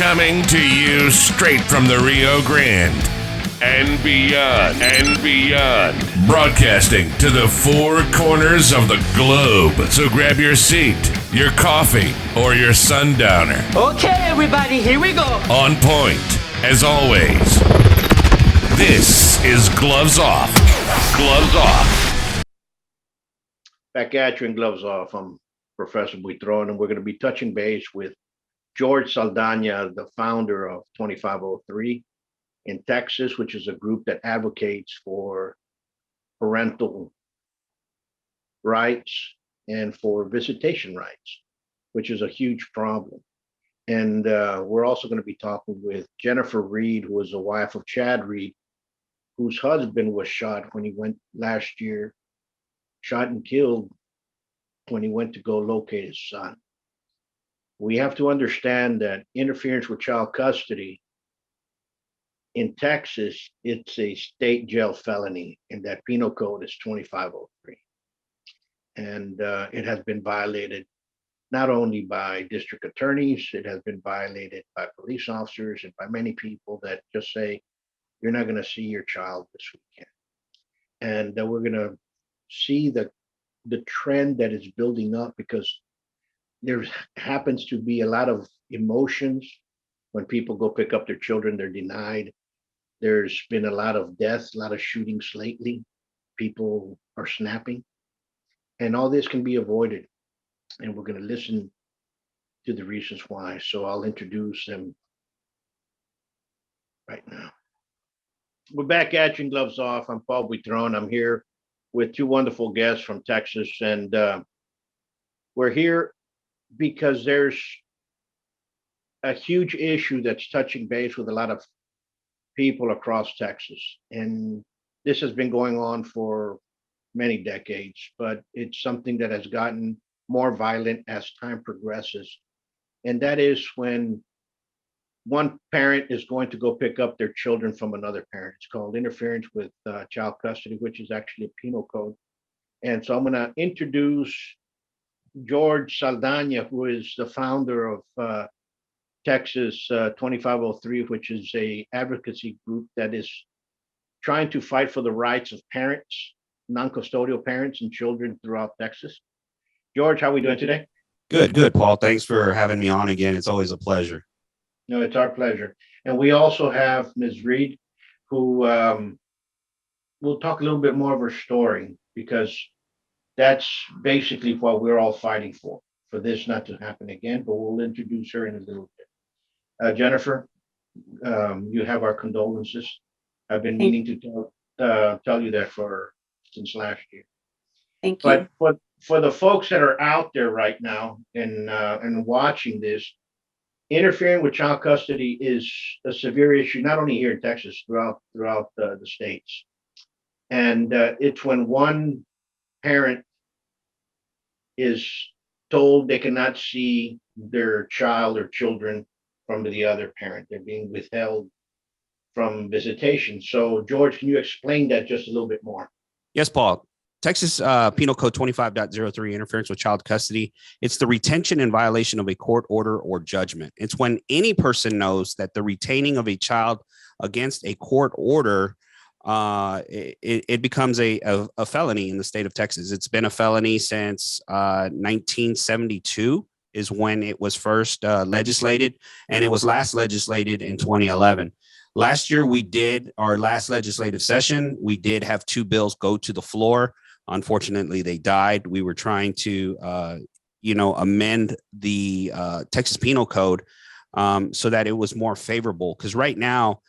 Coming to you straight from the Rio Grande and beyond. Broadcasting to the four corners of the globe. So grab your seat, your coffee, or your sundowner. Okay, everybody, here we go. On point, as always. This is Gloves Off. Gloves Off. Back at you in Gloves Off. I'm Professor Buitron, and we're going to be touching base with George Saldana, the founder of 2503 in Texas, which is a group that advocates for parental rights and for visitation rights, which is a huge problem. And we're also going to be talking with Jennifer Reed, who is the wife of Chad Reed, whose husband was shot when he went last year, shot and killed when he went to go locate his son. We have to understand that interference with child custody in Texas, it's a state jail felony, and that penal code is 2503. And it has been violated not only by district attorneys, it has been violated by police officers and by many people that just say, you're not going to see your child this weekend. And we're going to see the trend that is building up, because there happens to be a lot of emotions when people go pick up their children, they're denied. There's been a lot of deaths, a lot of shootings lately. People are snapping, and all this can be avoided. And we're going to listen to the reasons why. So I'll introduce them right now. We're back at you in Gloves Off. I'm Paul Buitron. I'm here with two wonderful guests from Texas, and we're here because there's a huge issue that's touching base with a lot of people across Texas. And this has been going on for many decades, but it's something that has gotten more violent as time progresses. And that is when one parent is going to go pick up their children from another parent. It's called interference with child custody, which is actually a penal code. And so I'm going to introduce George Saldana, who is the founder of Texas 2503, which is a advocacy group that is trying to fight for the rights of parents, non-custodial parents and children throughout Texas. George, how are we doing today? Good, Paul. Thanks for having me on again. It's always a pleasure. No, it's our pleasure. And we also have Ms. Reed, who will talk a little bit more of her story, because that's basically what we're all fighting for this not to happen again, but we'll introduce her in a little bit. Jennifer, you have our condolences. I've been meaning to tell you that since last year. Thank you. But for the folks that are out there right now and watching this, interfering with child custody is a severe issue, not only here in Texas, throughout the states. And it's when one parent is told they cannot see their child or children from the other parent. They're being withheld from visitation. So, George, can you explain that just a little bit more? Yes, Paul. Texas Penal Code 25.03, interference with child custody. It's the retention in violation of a court order or judgment. It's when any person knows that the retaining of a child against a court order, it becomes a felony in the state of Texas. It's been a felony since 1972 is when it was first legislated, and it was last legislated in 2011. Last year, we did our last legislative session. We did have two bills go to the floor. Unfortunately, they died. We were trying to, amend the Texas Penal Code so that it was more favorable. Because right now,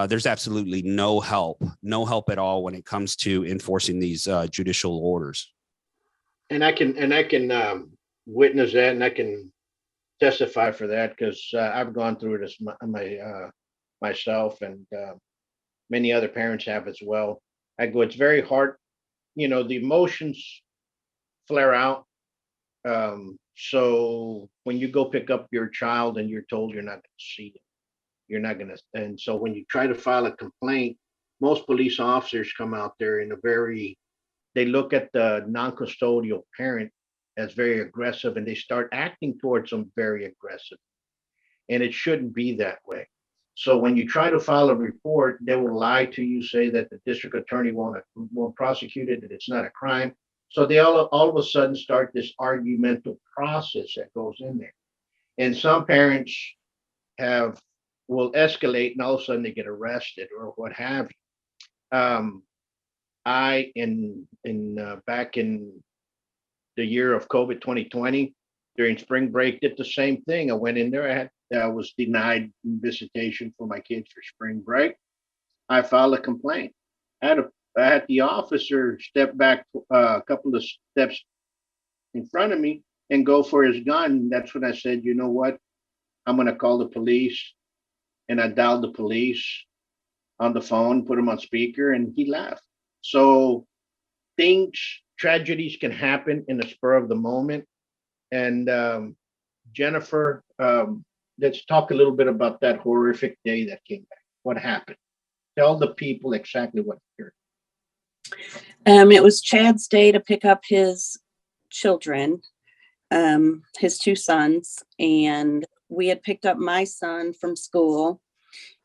there's absolutely no help at all when it comes to enforcing these judicial orders. And I can witness that, and I can testify for that, because I've gone through it myself, and many other parents have as well. It's very hard. The emotions flare out. So when you go pick up your child and you're told you're not going to see them, you're not going to. And so when you try to file a complaint, most police officers come out there they look at the non-custodial parent as very aggressive, and they start acting towards them very aggressive. and it shouldn't be that way. So when you try to file a report, they will lie to you, say that the district attorney won't prosecute it, that it's not a crime. So they all of a sudden start this argumental process that goes in there. And some parents will escalate, and all of a sudden they get arrested or what have you. I back in the year of COVID 2020, during spring break, did the same thing. I went in there. I was denied visitation for my kids for spring break. I filed a complaint. I had the officer step back a couple of steps in front of me and go for his gun. That's when I said, you know what? I'm going to call the police. And I dialed the police on the phone, put him on speaker, and he left. So tragedies can happen in the spur of the moment. And Jennifer, let's talk a little bit about that horrific day that came back. What happened? Tell the people exactly what occurred. It was Chad's day to pick up his children, his two sons, and we had picked up my son from school,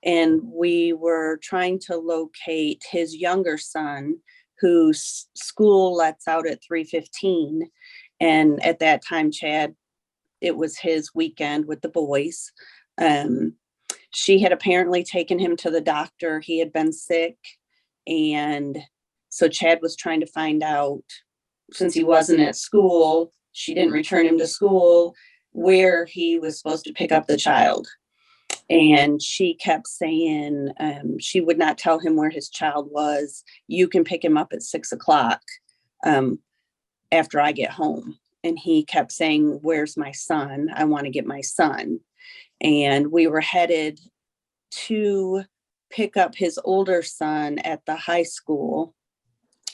and we were trying to locate his younger son, whose school lets out at 3:15. And at that time, Chad, it was his weekend with the boys. She had apparently taken him to the doctor. He had been sick. And so Chad was trying to find out, since he wasn't at school, she didn't return him to school, where he was supposed to pick up the child. And she kept saying she would not tell him where his child was. You can pick him up at 6:00 after I get home. And he kept saying, where's my son? I want to get my son. And we were headed to pick up his older son at the high school.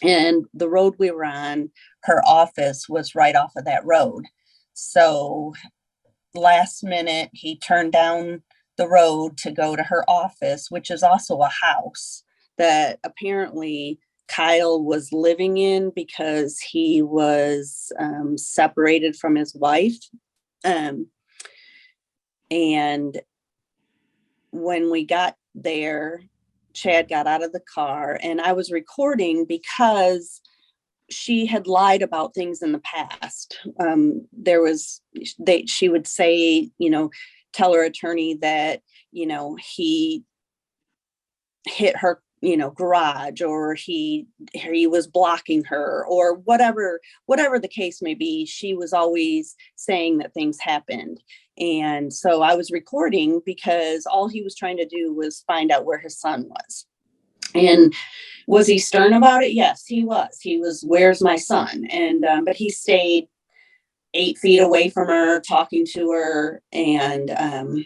And the road we were on, her office was right off of that road. So last minute, he turned down the road to go to her office, which is also a house that apparently Kyle was living in because he was separated from his wife. And when we got there, Chad got out of the car, and I was recording because she had lied about things in the past. She would say, tell her attorney that, he hit her, garage, or he was blocking her, or whatever the case may be. She was always saying that things happened. And so I was recording because all he was trying to do was find out where his son was. And was he stern about it? Yes, he was, where's my son? And, but he stayed 8 feet away from her, talking to her. And,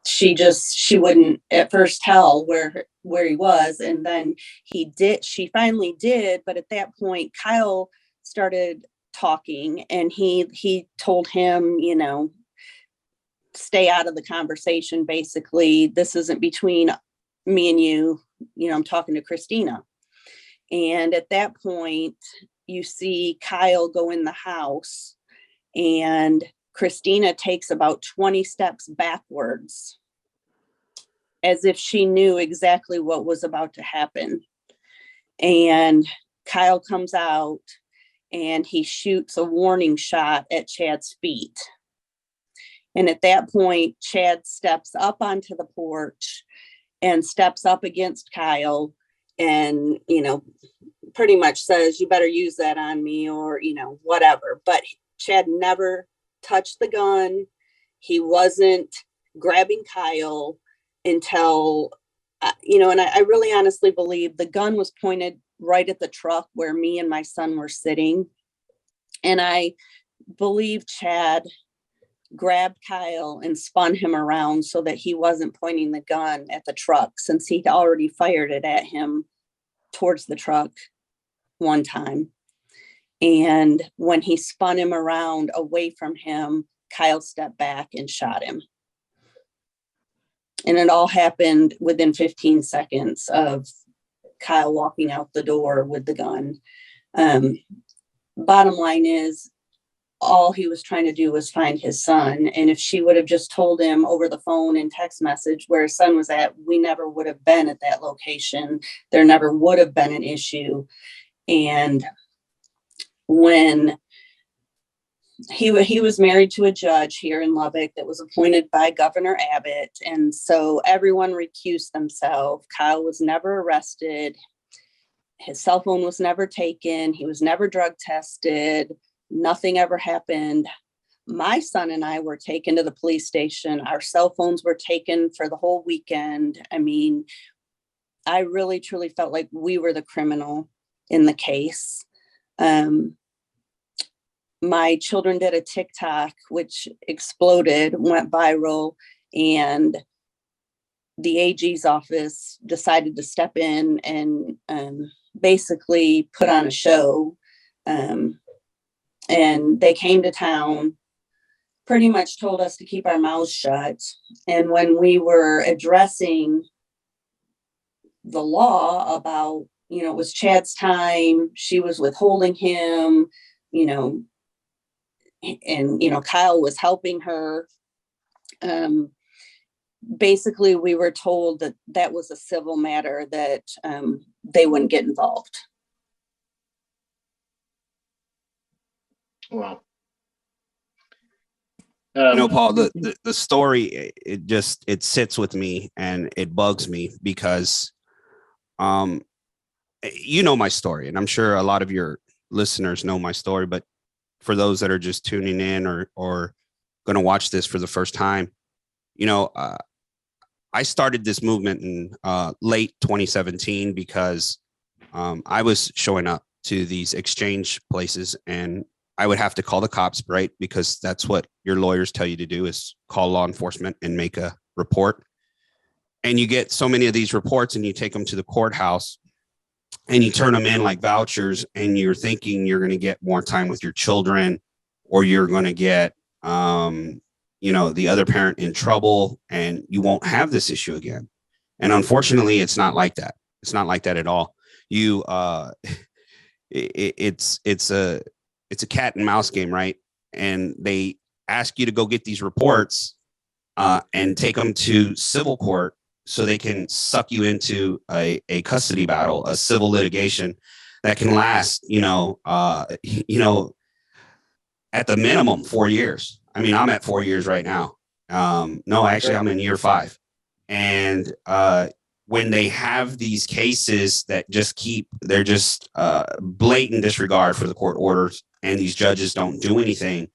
she wouldn't at first tell where he was. And then she finally did. But at that point, Kyle started talking, and he told him, stay out of the conversation. Basically, this isn't between me and you. I'm talking to Christina. And at that point, you see Kyle go in the house, and Christina takes about 20 steps backwards, as if she knew exactly what was about to happen. And Kyle comes out, and he shoots a warning shot at Chad's feet. And at that point, Chad steps up onto the porch and steps up against Kyle and, pretty much says, you better use that on me, or, whatever. But Chad never touched the gun. He wasn't grabbing Kyle until, and I really honestly believe the gun was pointed right at the truck where me and my son were sitting. And I believe Chad grabbed Kyle and spun him around so that he wasn't pointing the gun at the truck, since he'd already fired it at him towards the truck one time. And when he spun him around away from him, Kyle stepped back and shot him. And it all happened within 15 seconds of Kyle walking out the door with the gun. Bottom line is, all he was trying to do was find his son. And if she would have just told him over the phone and text message where his son was at, we never would have been at that location. There never would have been an issue. And when he was married to a judge here in Lubbock that was appointed by Governor Abbott. And so everyone recused themselves. Kyle was never arrested. His cell phone was never taken. He was never drug tested. Nothing ever happened. My son and I were taken to the police station. Our cell phones were taken for the whole weekend. I mean, I really, truly felt like we were the criminal in the case. My children did a TikTok, which exploded, went viral, and the AG's office decided to step in and basically put on a show. And they came to town, pretty much told us to keep our mouths shut. And when we were addressing the law about, it was Chad's time, she was withholding him, and Kyle was helping her. Basically, we were told that was a civil matter, that they wouldn't get involved. Wow. Paul, the story, it sits with me and it bugs me because, my story, and I'm sure a lot of your listeners know my story, but for those that are just tuning in or going to watch this for the first time, I started this movement in late 2017 because I was showing up to these exchange places and I would have to call the cops, right? Because that's what your lawyers tell you to do, is call law enforcement and make a report. And you get so many of these reports and you take them to the courthouse and you turn them in like vouchers, and you're thinking you're going to get more time with your children, or you're going to get, the other parent in trouble, and you won't have this issue again. And unfortunately, it's not like that. It's not like that at all. It's a cat and mouse game, right? And they ask you to go get these reports and take them to civil court so they can suck you into a custody battle, a civil litigation that can last, at the minimum 4 years. I mean, I'm at 4 years right now. No, actually, I'm in year 5. And when they have these cases that they're just blatant disregard for the court orders, and these judges don't do anything,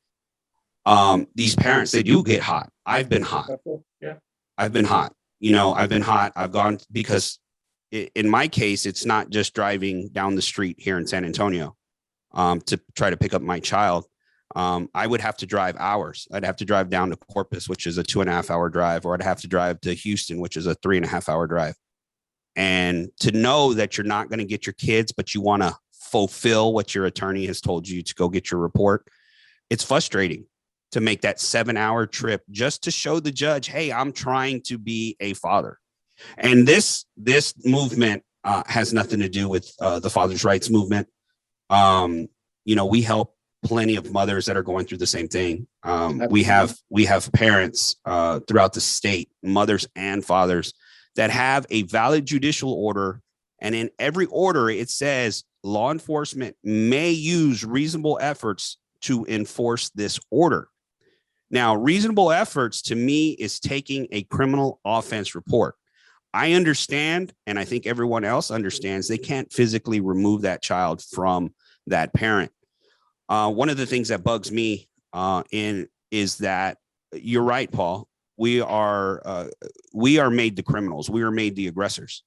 these parents, they do get hot. I've been hot. Yeah. I've been hot. I've been hot. I've gone, because in my case, it's not just driving down the street here in San Antonio to try to pick up my child. I would have to drive hours. I'd have to drive down to Corpus, which is a 2.5-hour drive, or I'd have to drive to Houston, which is a 3.5-hour drive. And to know that you're not going to get your kids, but you want to fulfill what your attorney has told you to go get your report, it's frustrating to make that 7-hour trip just to show the judge, hey, I'm trying to be a father. And this movement has nothing to do with the father's rights movement. We help plenty of mothers that are going through the same thing. We have parents throughout the state, mothers and fathers, that have a valid judicial order. And in every order, it says law enforcement may use reasonable efforts to enforce this order. Now, reasonable efforts to me is taking a criminal offense report. I understand, and I think everyone else understands, they can't physically remove that child from that parent. One of the things that bugs me is that you're right, Paul. We are made the criminals. We are made the aggressors.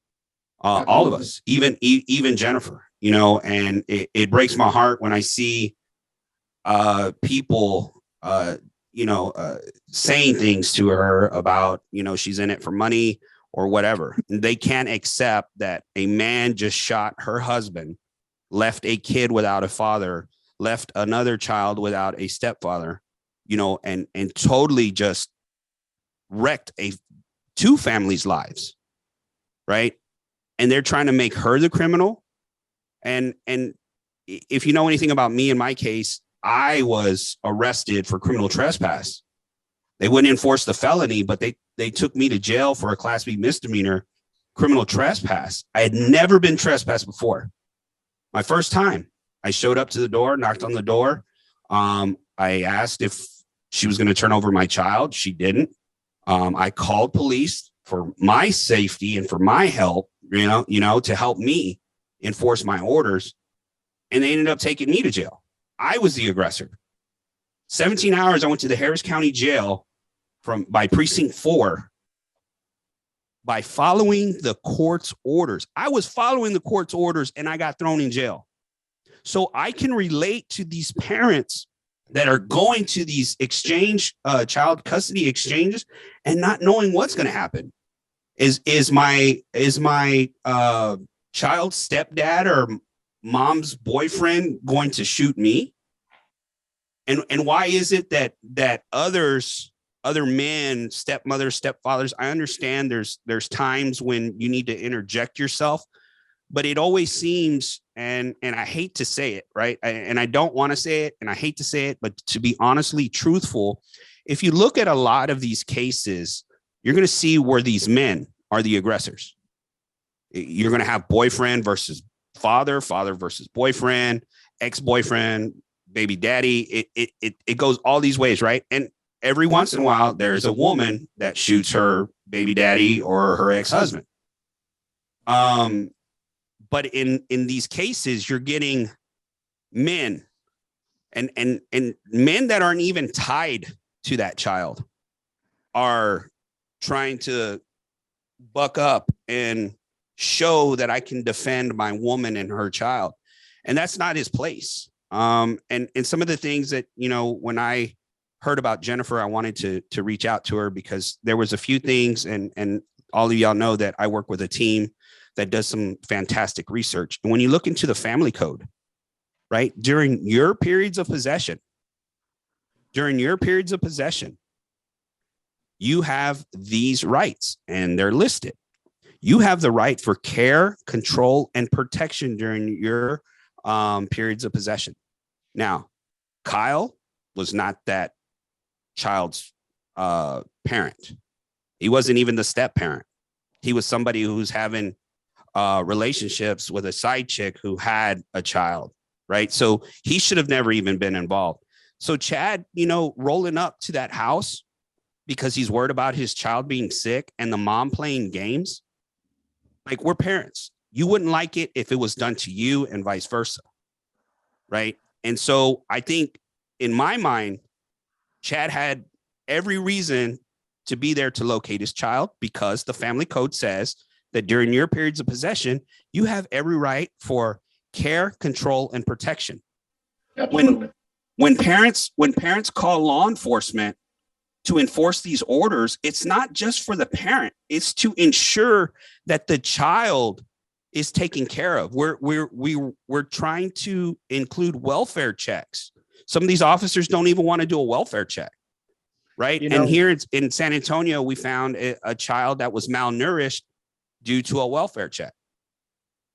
All of us, even Jennifer. And it breaks my heart when I see people, saying things to her about, she's in it for money or whatever. They can't accept that a man just shot her husband, left a kid without a father, left another child without a stepfather, and totally just wrecked two families' lives, right? And they're trying to make her the criminal. And if you know anything about me in my case, I was arrested for criminal trespass. They wouldn't enforce the felony, but they took me to jail for a Class B misdemeanor criminal trespass. I had never been trespassed before. My first time. I showed up to the door, knocked on the door. I asked if she was going to turn over my child. She didn't. I called police for my safety and for my help, to help me enforce my orders. And they ended up taking me to jail. I was the aggressor. 17 hours I went to the Harris County Jail by precinct 4 by following the court's orders. I was following the court's orders and I got thrown in jail. So I can relate to these parents that are going to these child custody exchanges and not knowing what's going to happen. Is my child's stepdad or mom's boyfriend going to shoot me? And why is it that other men, stepmothers, stepfathers, I understand there's times when you need to interject yourself, but it always seems, and I hate to say it, right? And I don't want to say it, and I hate to say it, but to be honestly truthful, if you look at a lot of these cases, you're going to see where these men are the aggressors. You're going to have boyfriend versus father versus boyfriend, ex-boyfriend, baby daddy. It goes all these ways, right? And every once in a while, there's a woman that shoots her baby daddy or her ex-husband. But in these cases, you're getting men and men that aren't even tied to that child are trying to buck up and show that I can defend my woman and her child. And that's not his place. And some of the things that, when I heard about Jennifer, I wanted to reach out to her because there was a few things, and all of y'all know that I work with a team that does some fantastic research. And when you look into the family code, right, during your periods of possession, you have these rights and they're listed. You have the right for care, control, and protection during your periods of possession. Now, Kyle was not that child's parent. He wasn't even the step parent. He was somebody who's having relationships with a side chick who had a child, right? So he should have never even been involved. So Chad, rolling up to that house because he's worried about his child being sick and the mom playing games. Like, we're parents. You wouldn't like it if it was done to you and vice versa, right? And so I think in my mind, Chad had every reason to be there to locate his child because the family code says that during your periods of possession, you have every right for care, control, and protection. Absolutely. When parents call law enforcement to enforce these orders, it's not just for the parent, it's to ensure that the child is taken care of. We're trying to include welfare checks. Some of these officers don't even want to do a welfare check, right? And here in San Antonio, we found a child that was malnourished due to a welfare check.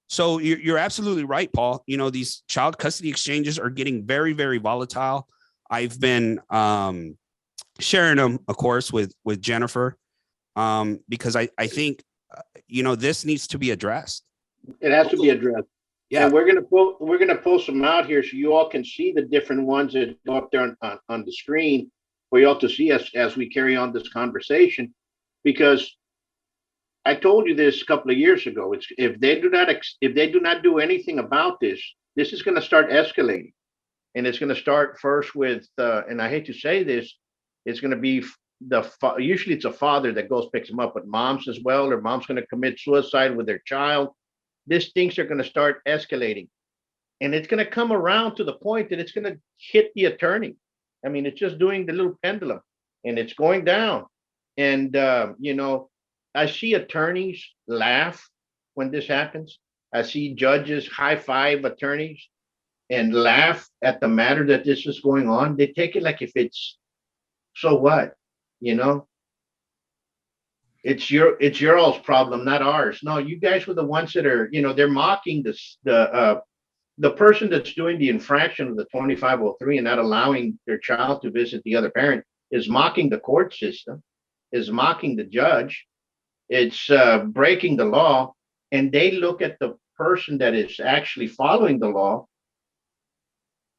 So you're absolutely right, Paul. These child custody exchanges are getting very, very volatile. I've been sharing them, of course, with Jennifer, because I think, this needs to be addressed. It has to be addressed. Yeah. And we're gonna post them out here so you all can see the different ones that go up there on the screen for you all to see as we carry on this conversation. Because I told you this a couple of years ago. It's if they do not do anything about this, this is going to start escalating, and it's going to start first with and I hate to say this, it's going to be usually it's a father that goes picks them up, but moms as well, or mom's going to commit suicide with their child. These things are going to start escalating, and it's going to come around to the point that it's going to hit the attorney. I mean, it's just doing the little pendulum, and it's going down. And I see attorneys laugh when this happens. I see judges high five attorneys and laugh at the matter that this is going on. They take it like if it's so what, it's your all's problem, not ours. No, you guys were the ones that are, they're mocking the the person that's doing the infraction of the 2503 and not allowing their child to visit the other parent is mocking the court system, is mocking the judge. It's breaking the law. And they look at the person that is actually following the law,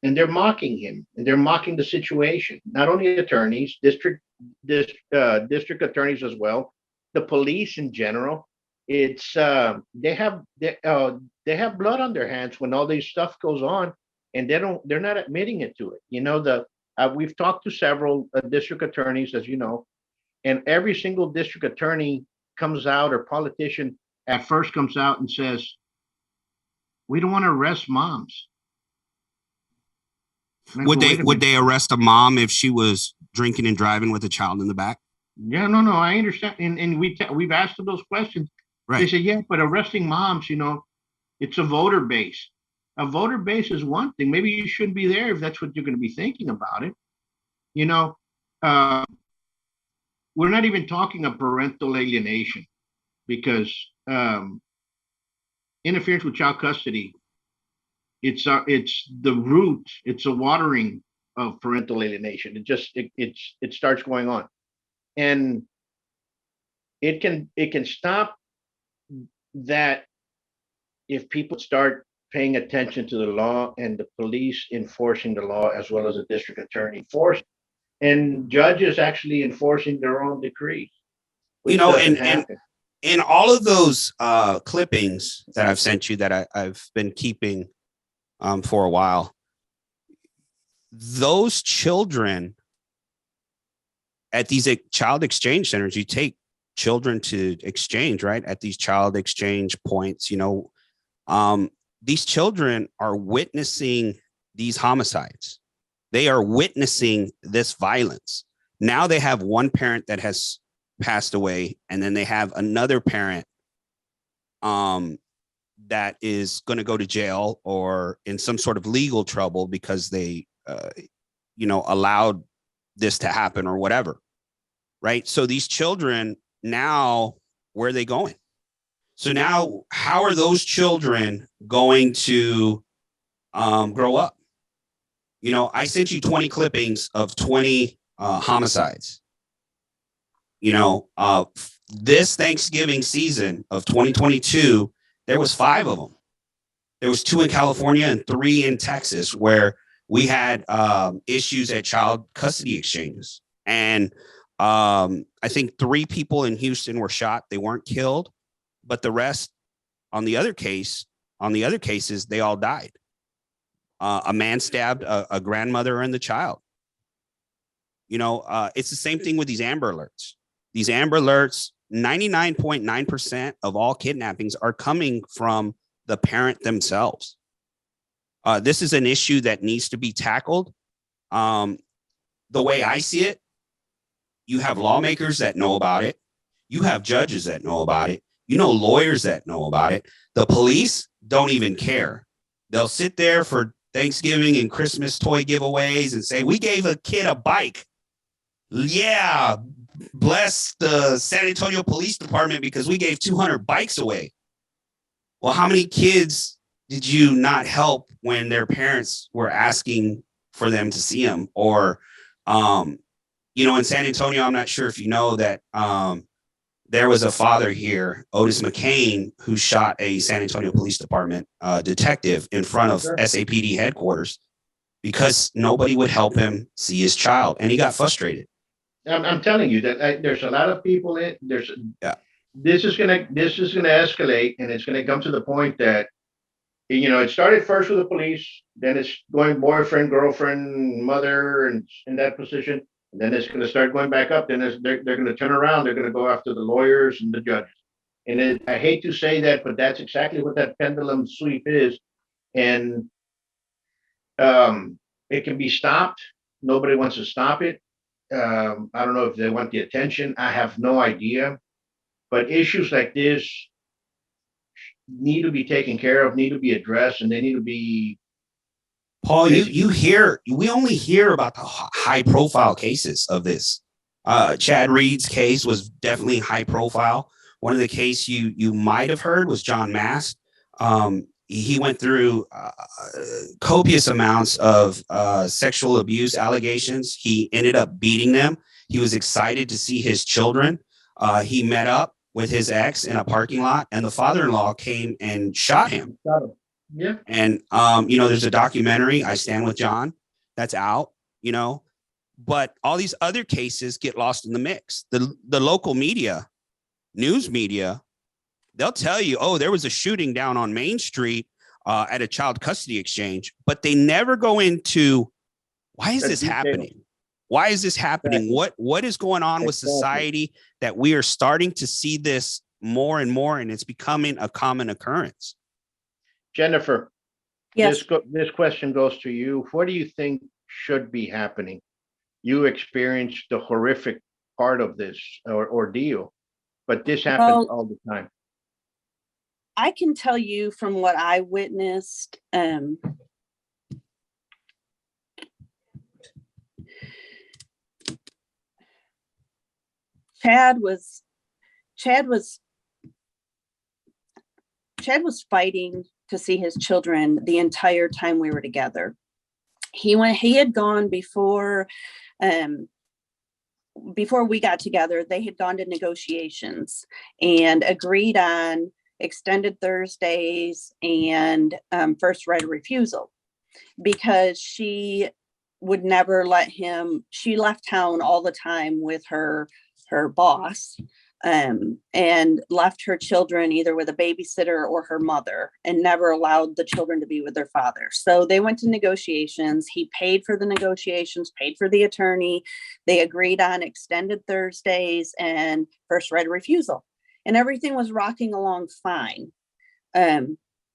and they're mocking him, and they're mocking the situation. Not only attorneys, district attorneys as well, the police in general. It's they have blood on their hands when all this stuff goes on, and they're not admitting it to it. We've talked to several district attorneys, as you know, and every single district attorney comes out, or politician at first comes out and says, we don't want to arrest moms. Would they arrest a mom if she was drinking and driving with a child in the back? Yeah, no, I understand. And we've asked them those questions. Right. They say, yeah, but arresting moms, it's a voter base. A voter base is one thing. Maybe you shouldn't be there if that's what you're going to be thinking about it. We're not even talking of parental alienation, because interference with child custody, it's the root, it's a watering of parental alienation. It starts going on, and it can stop that if people start paying attention to the law, and the police enforcing the law, as well as the district attorney and judges actually enforcing their own decrees. In all of those clippings that I've sent you that I've been keeping for a while, those children at these child exchange centers, you take children to exchange, right? At these child exchange points, these children are witnessing these homicides. They are witnessing this violence. Now they have one parent that has passed away, and then they have another parent that is going to go to jail or in some sort of legal trouble because they allowed this to happen or whatever, right? So these children, now where are they going? So now how are those children going to grow up? I sent you 20 clippings of 20 homicides. This Thanksgiving season of 2022, there was 5 of them. There was 2 in California and 3 in Texas, where we had issues at child custody exchanges. And I think 3 people in Houston were shot. They weren't killed, but the rest on the other cases, they all died. A man stabbed a grandmother and the child. It's the same thing with these Amber Alerts. These Amber Alerts, 99.9% of all kidnappings are coming from the parent themselves. This is an issue that needs to be tackled. The way I see it, you have lawmakers that know about it. You have judges that know about it. Lawyers that know about it. The police don't even care. They'll sit there for Thanksgiving and Christmas toy giveaways and say, we gave a kid a bike. Yeah, bless the San Antonio Police Department because we gave 200 bikes away. Well, how many kids did you not help when their parents were asking for them to see them? Or, in San Antonio, I'm not sure if you know that there was a father here, Otis McCain, who shot a San Antonio Police Department detective in front of SAPD headquarters because nobody would help him see his child, and he got frustrated. I'm telling you that there's a lot of people this is gonna escalate, and it's gonna come to the point that it started first with the police, then it's going boyfriend, girlfriend, mother, and in that position. And then it's going to start going back up. Then they're going to turn around. They're going to go after the lawyers and the judges. And I hate to say that, but that's exactly what that pendulum sweep is. And it can be stopped. Nobody wants to stop it. I don't know if they want the attention. I have no idea. But issues like this need to be taken care of, need to be addressed, and they need to be. Paul, we only hear about the high profile cases of this. Chad Reed's case was definitely high profile. One of the cases you might have heard was John Mast. he went through copious amounts of sexual abuse allegations. He ended up beating them. He was excited to see his children. He met up with his ex in a parking lot, and the father-in-law came and shot him. Yeah. And, there's a documentary, I Stand With John, that's out, but all these other cases get lost in the mix. The local media, news media, they'll tell you, oh, there was a shooting down on Main Street at a child custody exchange, but they never go into why is this happening? Why is this happening? Exactly. What is going on with society that we are starting to see this more and more, and it's becoming a common occurrence? Jennifer, Yes. this question goes to you. What do you think should be happening? You experienced the horrific part of this ordeal, but this happens all the time. I can tell you from what I witnessed, Chad was fighting to see his children the entire time we were together. He had gone before we got together. They had gone to negotiations and agreed on extended Thursdays and first right of refusal, because she would never let him. She left town all the time with her boss, and left her children either with a babysitter or her mother, and never allowed the children to be with their father. So they went to negotiations. He paid for the negotiations, paid for the attorney. They agreed on extended Thursdays and first right of refusal, and everything was rocking along fine.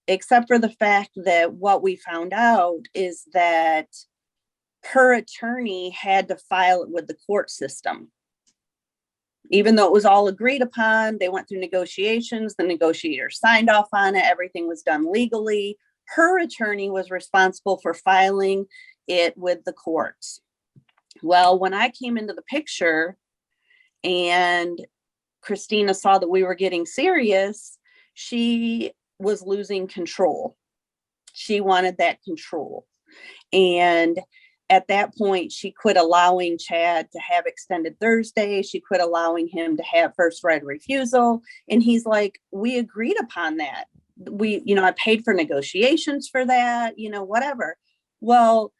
Except for the fact that what we found out is that her attorney had to file it with the court system. Even though it was all agreed upon, they went through negotiations, the negotiators signed off on it, everything was done legally. Her attorney was responsible for filing it with the courts. Well, when I came into the picture and Christina saw that we were getting serious, she was losing control. She wanted that control. And at that point, she quit allowing Chad to have extended Thursday. She quit allowing him to have first right of refusal. And he's like, we agreed upon that. I paid for negotiations for that, whatever. Well,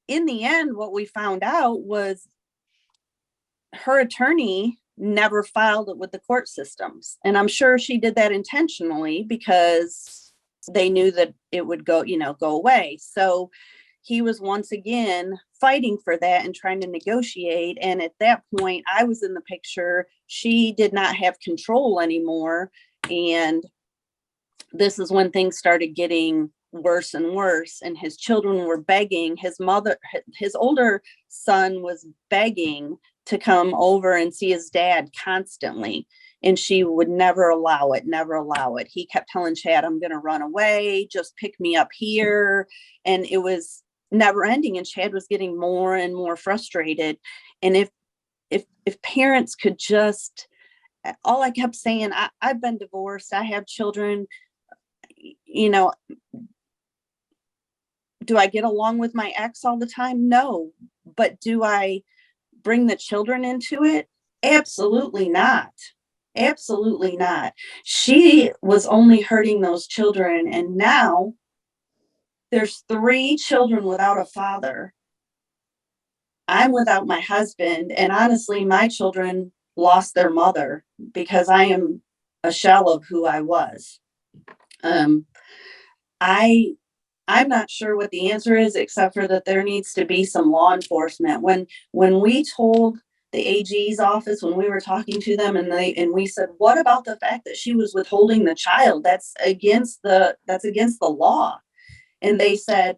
in the end, what we found out was her attorney never filed it with the court systems. And I'm sure she did that intentionally because they knew that it would go away. So he was once again fighting for that and trying to negotiate. And at that point, I was in the picture. She did not have control anymore. And this is when things started getting worse and worse. And his children were begging. His older son was begging to come over and see his dad constantly. And she would never allow it. He kept telling Chad, I'm going to run away. Just pick me up here. And it was never ending, and Chad was getting more and more frustrated. And if parents could just, all I kept saying, I've been divorced, I have children, do I get along with my ex all the time? No. But do I bring the children into it? Absolutely not. Absolutely not. She was only hurting those children, and now there's 3 children without a father. I'm without my husband. And honestly, my children lost their mother because I am a shell of who I was. I'm not sure what the answer is, except for that there needs to be some law enforcement. When we told the AG's office, when we were talking to them, and we said, what about the fact that she was withholding the child? That's against the law. And they said,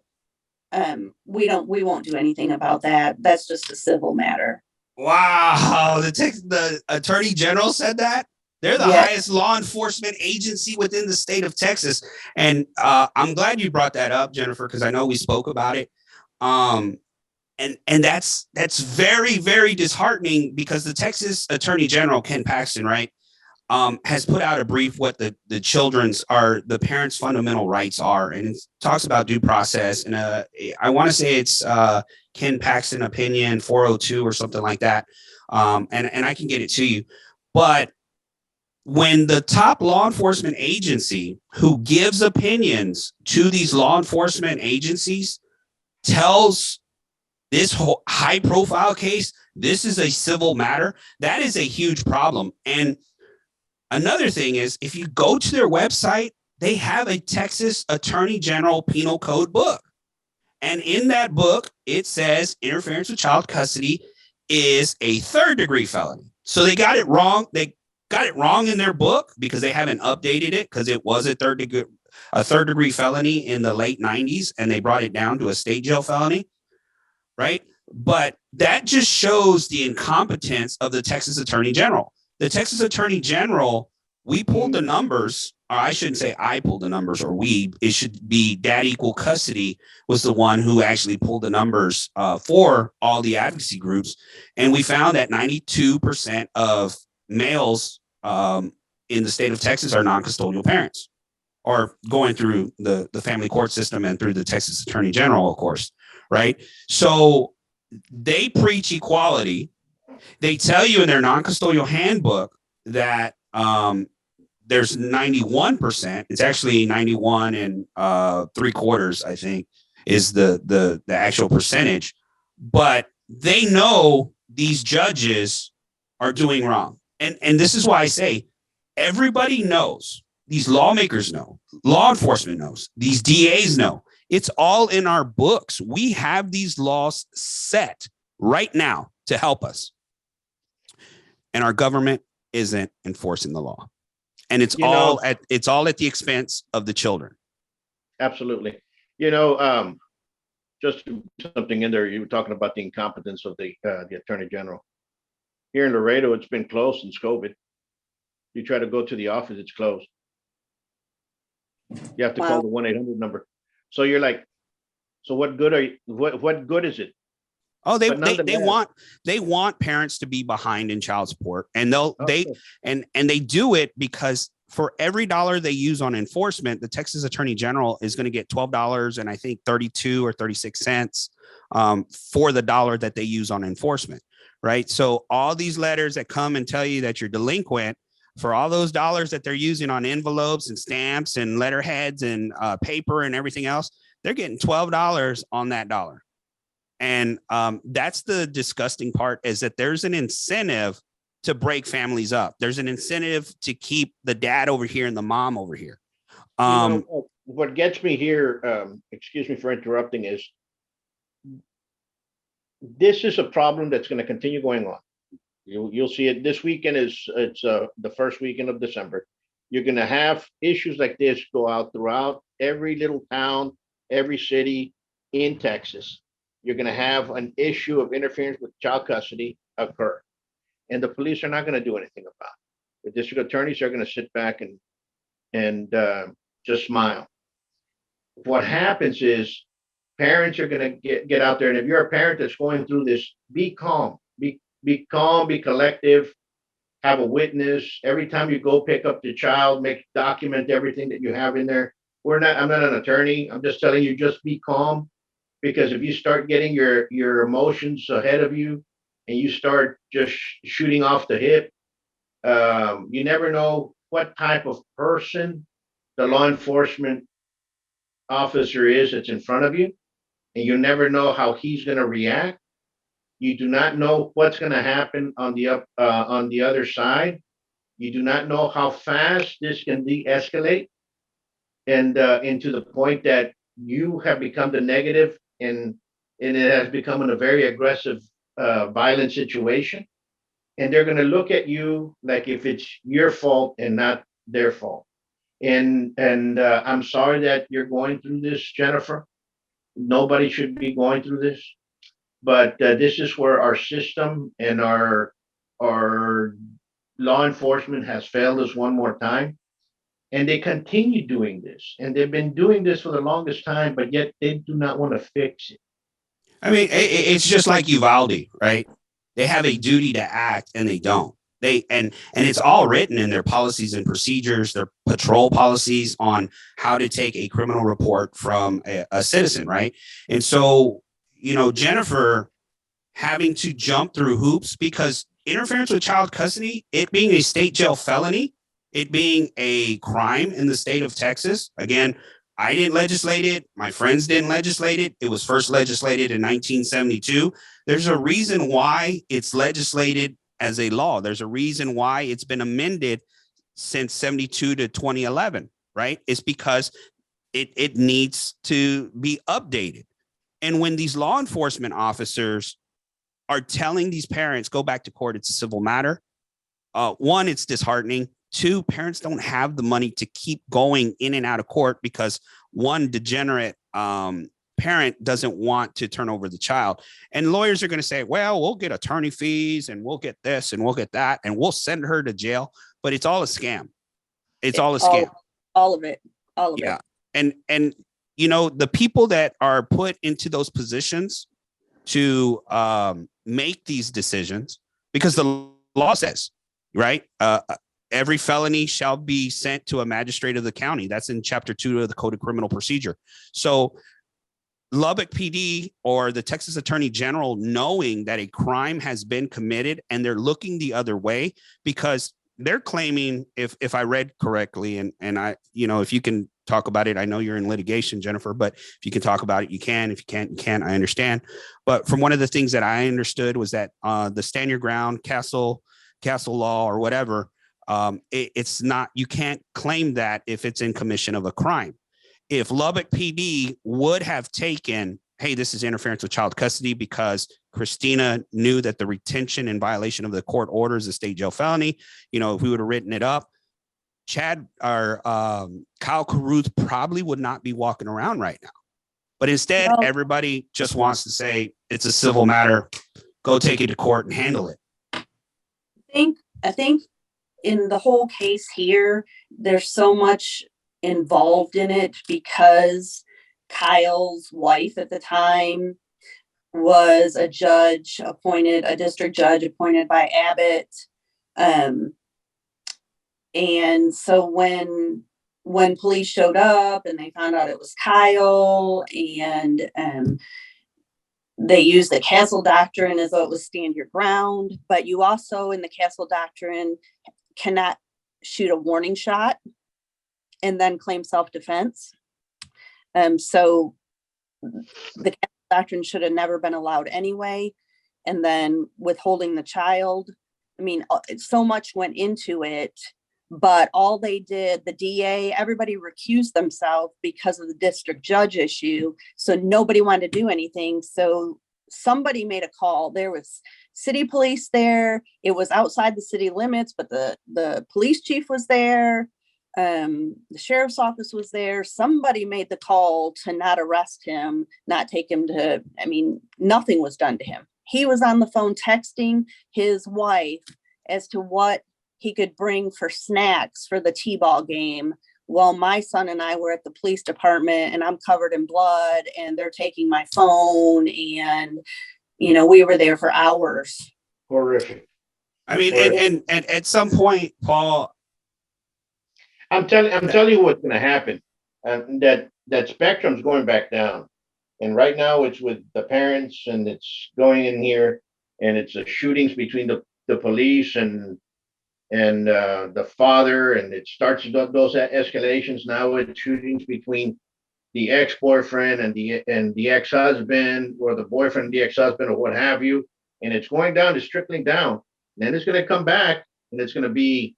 we won't do anything about that. That's just a civil matter. Wow. The attorney general said that? They're the highest law enforcement agency within the state of Texas. And I'm glad you brought that up, Jennifer, because I know we spoke about it. And that's very, very disheartening, because the Texas Attorney General, Ken Paxton, right? has put out a brief what the the parents' fundamental rights are, and it talks about due process. And I want to say it's Ken Paxton opinion 402 or something like that. And I can get it to you, but when the top law enforcement agency who gives opinions to these law enforcement agencies tells this whole high profile case, this is a civil matter, that is a huge problem. And another thing is, if you go to their website, they have a Texas Attorney General Penal Code book. And in that book, it says interference with child custody is a third-degree felony. So they got it wrong. They got it wrong in their book because they haven't updated it, because it was a third-degree felony in the late 90s, and they brought it down to a state jail felony, right? But that just shows the incompetence of the Texas Attorney General. The Texas Attorney General, we pulled the numbers, or I shouldn't say I pulled the numbers, or we, it should be Dad Equal Custody was the one who actually pulled the numbers for all the advocacy groups. And we found that 92% of males in the state of Texas are non-custodial parents, or going through the family court system and through the Texas Attorney General, of course, right? So they preach equality. They tell you in their non-custodial handbook that there's 91%. It's actually 91 and 3/4, I think, is the actual percentage. But they know these judges are doing wrong. And this is why I say everybody knows. These lawmakers know. Law enforcement knows. These DAs know. It's all in our books. We have these laws set right now to help us. And our government isn't enforcing the law. And it's all at the expense of the children. Absolutely. Just something in there, you were talking about the incompetence of the Attorney General. Here in Laredo, it's been closed since COVID. You try to go to the office, it's closed. You have to call the 1-800 number. So you're like, so what good are you? What good is it? Oh, they want parents to be behind in child support, and they do it because for every dollar they use on enforcement, the Texas Attorney General is going to get $12 and I think 32 or 36 cents for the dollar that they use on enforcement, right? So all these letters that come and tell you that you're delinquent, for all those dollars that they're using on envelopes and stamps and letterheads and paper and everything else, they're getting $12 on that dollar. And that's the disgusting part, is that there's an incentive to break families up. There's an incentive to keep the dad over here and the mom over here. What gets me here, excuse me for interrupting, is this is a problem that's going to continue going on. You'll see it this weekend. It's the first weekend of December. You're going to have issues like this go out throughout every little town, every city in Texas. You're going to have an issue of interference with child custody occur, and the police are not going to do anything about it. The district attorneys are going to sit back and just smile. What happens is parents are going to get out there, and if you're a parent that's going through this, be calm, be calm, be collective, have a witness. Every time you go pick up the child, document everything that you have in there. I'm not an attorney. I'm just telling you, just be calm. Because if you start getting your emotions ahead of you and you start just shooting off the hip, you never know what type of person the law enforcement officer is that's in front of you. And you never know how he's going to react. You do not know what's going to happen on the other side. You do not know how fast this can de-escalate and into the point that you have become the negative, and it has become a very aggressive, violent situation. And they're going to look at you like if it's your fault and not their fault. And I'm sorry that you're going through this, Jennifer. Nobody should be going through this. But this is where our system and our law enforcement has failed us one more time. And they continue doing this. And they've been doing this for the longest time, but yet they do not want to fix it. I mean, it's just like Uvalde, right? They have a duty to act and they don't. And it's all written in their policies and procedures, their patrol policies on how to take a criminal report from a citizen, right? And so, Jennifer having to jump through hoops because interference with child custody, it being a state jail felony, it being a crime in the state of Texas. Again, I didn't legislate it. My friends didn't legislate it. It was first legislated in 1972. There's a reason why it's legislated as a law. There's a reason why it's been amended since 72 to 2011, right? It's because it needs to be updated. And when these law enforcement officers are telling these parents, go back to court, it's a civil matter. One, it's disheartening. Two, parents don't have the money to keep going in and out of court because one degenerate parent doesn't want to turn over the child. And lawyers are going to say, well, we'll get attorney fees and we'll get this and we'll get that and we'll send her to jail. But it's all a scam. It's all a scam. All of it. Yeah. And the people that are put into those positions to make these decisions, because the law says, right, every felony shall be sent to a magistrate of the county. That's in Chapter 2 of the Code of Criminal Procedure. So Lubbock PD or the Texas Attorney General, knowing that a crime has been committed and they're looking the other way because they're claiming, if I read correctly, and I, if you can talk about it, I know you're in litigation, Jennifer, but if you can talk about it, you can. If you can't, you can't. I understand. But from one of the things that I understood was that the stand your ground castle law or whatever, it's not, you can't claim that if it's in commission of a crime. If Lubbock PD would have taken, hey, this is interference with child custody because Christina knew that the retention in violation of the court order is a state jail felony, if we would have written it up, Chad or Kyle Caruth probably would not be walking around right now. But instead, everybody just wants to say it's a civil matter. Go take it to court and handle it. I think in the whole case here, there's so much involved in it because Kyle's wife at the time was a district judge appointed by Abbott. And so when police showed up and they found out it was Kyle, and they used the castle doctrine as though it was stand your ground, but you also in the castle doctrine cannot shoot a warning shot and then claim self-defense. So the castle doctrine should have never been allowed anyway. And then withholding the child, so much went into it. But all they did, the DA, everybody recused themselves because of the district judge issue. So nobody wanted to do anything. So somebody made a call. There was city police there. It was outside the city limits, but the police chief was there. The sheriff's office was there. Somebody made the call to not arrest him, not take him to, nothing was done to him. He was on the phone texting his wife as to what he could bring for snacks for the t-ball game while my son and I were at the police department and I'm covered in blood and they're taking my phone and, we were there for hours. Horrific. And at some point, Paul, I'm telling you what's going to happen. That spectrum's going back down. And right now it's with the parents and it's going in here and it's the shootings between the police and the father, and it starts those escalations. Now with shootings between the ex-boyfriend and the ex-husband, or the boyfriend and the ex-husband, or what have you, and it's going down, it's trickling down. And then it's going to come back, and it's going to be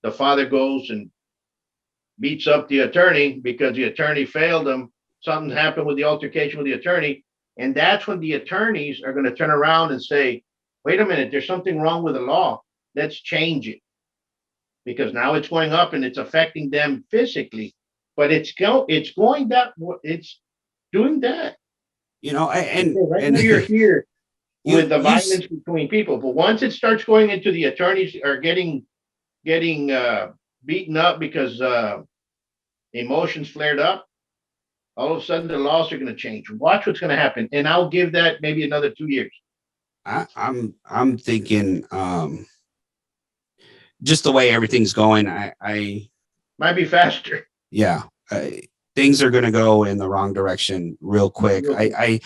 the father goes and beats up the attorney because the attorney failed him. Something happened with the altercation with the attorney, and that's when the attorneys are going to turn around and say, wait a minute, there's something wrong with the law. Let's change it. Because now it's going up and it's affecting them physically, but it's doing that. And now you're here with the violence between people. But once it starts going into the attorneys are getting beaten up because emotions flared up, all of a sudden the laws are going to change. Watch what's going to happen. And I'll give that maybe another 2 years. I'm thinking just the way everything's going, I Might be faster. yeah, things are going to go in the wrong direction real quick. I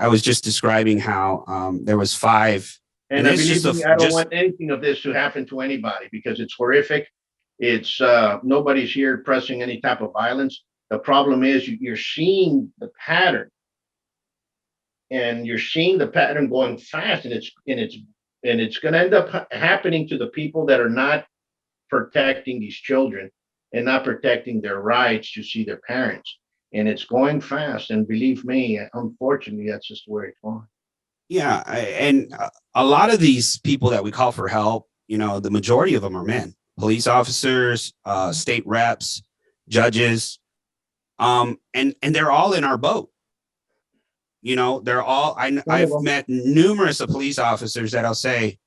was just describing how there was 5, And and it's believe just me, I don't want anything of this to happen to anybody because it's horrific. It's nobody's here pressing any type of violence. The problem is you're seeing the pattern, and you're seeing the pattern going fast, and it's going to end up happening to the people that are not protecting these children and not protecting their rights to see their parents. And it's going fast. And believe me, unfortunately, that's just where it's going. yeah, and a lot of these people that we call for help, the majority of them are men, police officers, state reps, judges, and they're all in our boat. They're all. I've met numerous of police officers that'll say,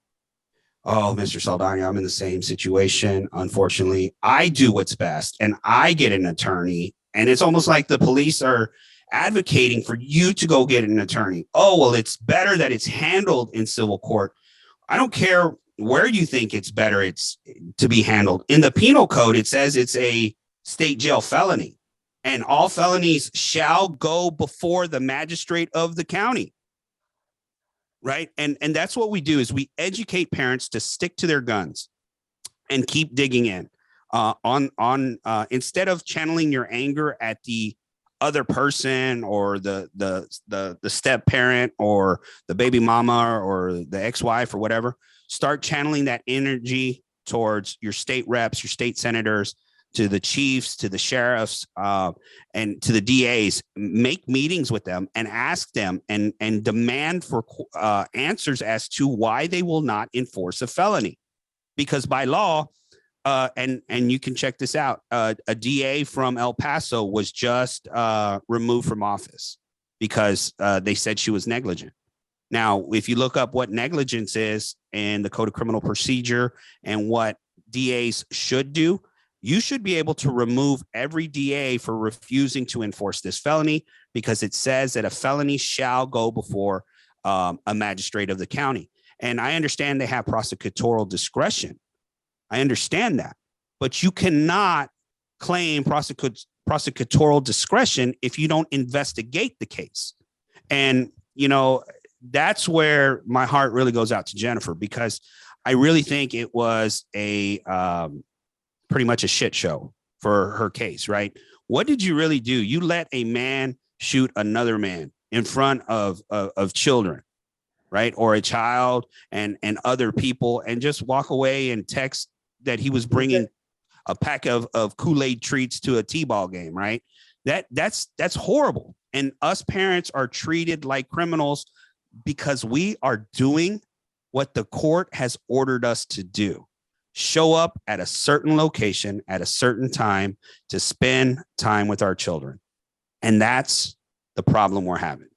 "Oh, Mr. Saldana, I'm in the same situation. Unfortunately, I do what's best, and I get an attorney." And it's almost like the police are advocating for you to go get an attorney. Oh, well, it's better that it's handled in civil court. I don't care where you think it's better it's to be handled. In the penal code, it says it's a state jail felony, and all felonies shall go before the magistrate of the county. Right. And that's what we do is we educate parents to stick to their guns and keep digging in instead of channeling your anger at the other person or the step parent or the baby mama or the ex-wife or whatever. Start channeling that energy towards your state reps, your state senators, to the chiefs, to the sheriffs, and to the DAs. Make meetings with them and ask them and demand for answers as to why they will not enforce a felony. Because by law, and you can check this out, a DA from El Paso was just removed from office because they said she was negligent. Now, if you look up what negligence is in the Code of Criminal Procedure and what DAs should do, you should be able to remove every DA for refusing to enforce this felony because it says that a felony shall go before a magistrate of the county. And I understand they have prosecutorial discretion. I understand that. But you cannot claim prosecutorial discretion if you don't investigate the case. And, that's where my heart really goes out to Jennifer, because I really think it was a pretty much a shit show for her case, right? What did you really do? You let a man shoot another man in front of children, right? Or a child and other people, and just walk away and text that he was bringing a pack of Kool-Aid treats to a T-ball game, right? That's horrible. And us parents are treated like criminals because we are doing what the court has ordered us to do. Show up at a certain location at a certain time to spend time with our children. And that's the problem we're having.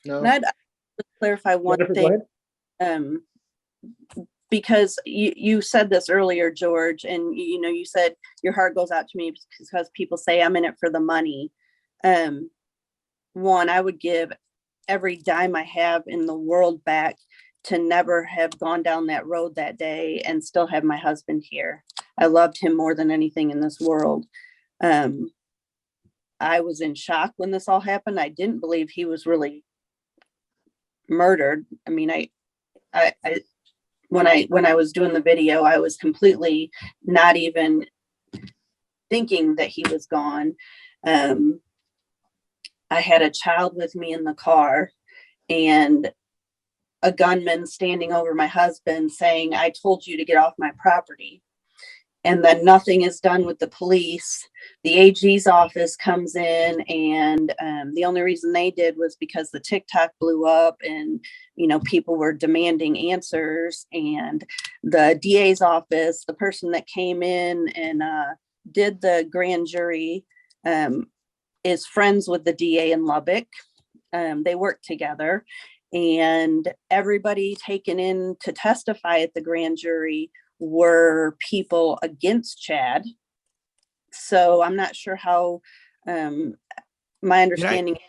No. I'd clarify one thing. Because you said this earlier, George, and you said your heart goes out to me because people say I'm in it for the money. One, I would give every dime I have in the world back to never have gone down that road that day and still have my husband here. I loved him more than anything in this world. I was in shock when this all happened. I didn't believe he was really murdered. I mean, when I was doing the video, I was completely not even thinking that he was gone. I had a child with me in the car and a gunman standing over my husband saying, "I told you to get off my property." And then nothing is done with the police. The AG's office comes in, and the only reason they did was because the TikTok blew up and, people were demanding answers. And the DA's office, the person that came in and did the grand jury, is friends with the DA in Lubbock. They work together, and everybody taken in to testify at the grand jury were people against Chad. So I'm not sure how, my understanding is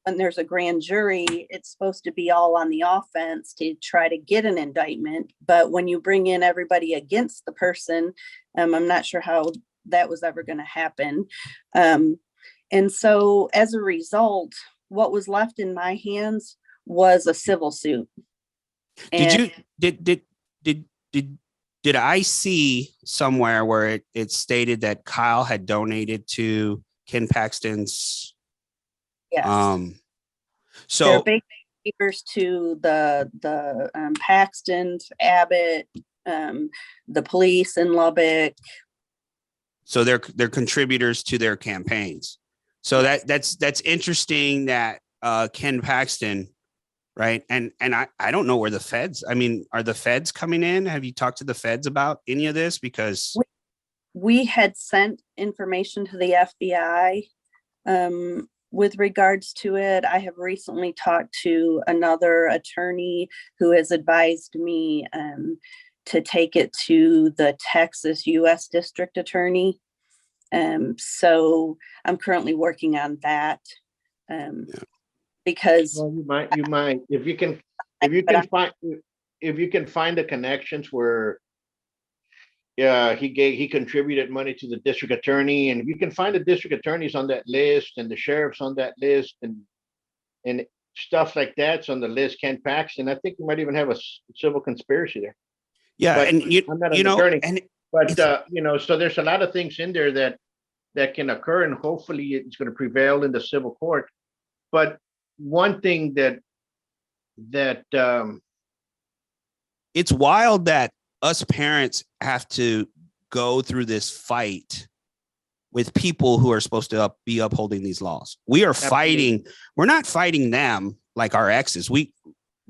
when there's a grand jury, it's supposed to be all on the offense to try to get an indictment. But when you bring in everybody against the person, I'm not sure how that was ever going to happen. And so as a result, what was left in my hands was a civil suit. Did I see somewhere where it stated that Kyle had donated to Ken Paxton's? Yes. So they're big neighbors to the Paxtons, Abbott, the police in Lubbock. So they're contributors to their campaigns. So that's interesting that Ken Paxton, right? And I don't know where the feds, I mean, are the feds coming in? Have you talked to the feds about any of this? Because we had sent information to the FBI with regards to it. I have recently talked to another attorney who has advised me to take it to the Texas U.S. District Attorney. So I'm currently working on that. Because well, you might if you can find the connections where he contributed money to the district attorney, and if you can find the district attorneys on that list and the sheriffs on that list and stuff like that's on the list, Ken Paxton, I think you might even have a civil conspiracy there. Yeah, but and I'm not an attorney, but so there's a lot of things in there that can occur, and hopefully it's going to prevail in the civil court. But one thing that it's wild that us parents have to go through this fight with people who are supposed to be upholding these laws. We are fighting. We're not fighting them like our exes. We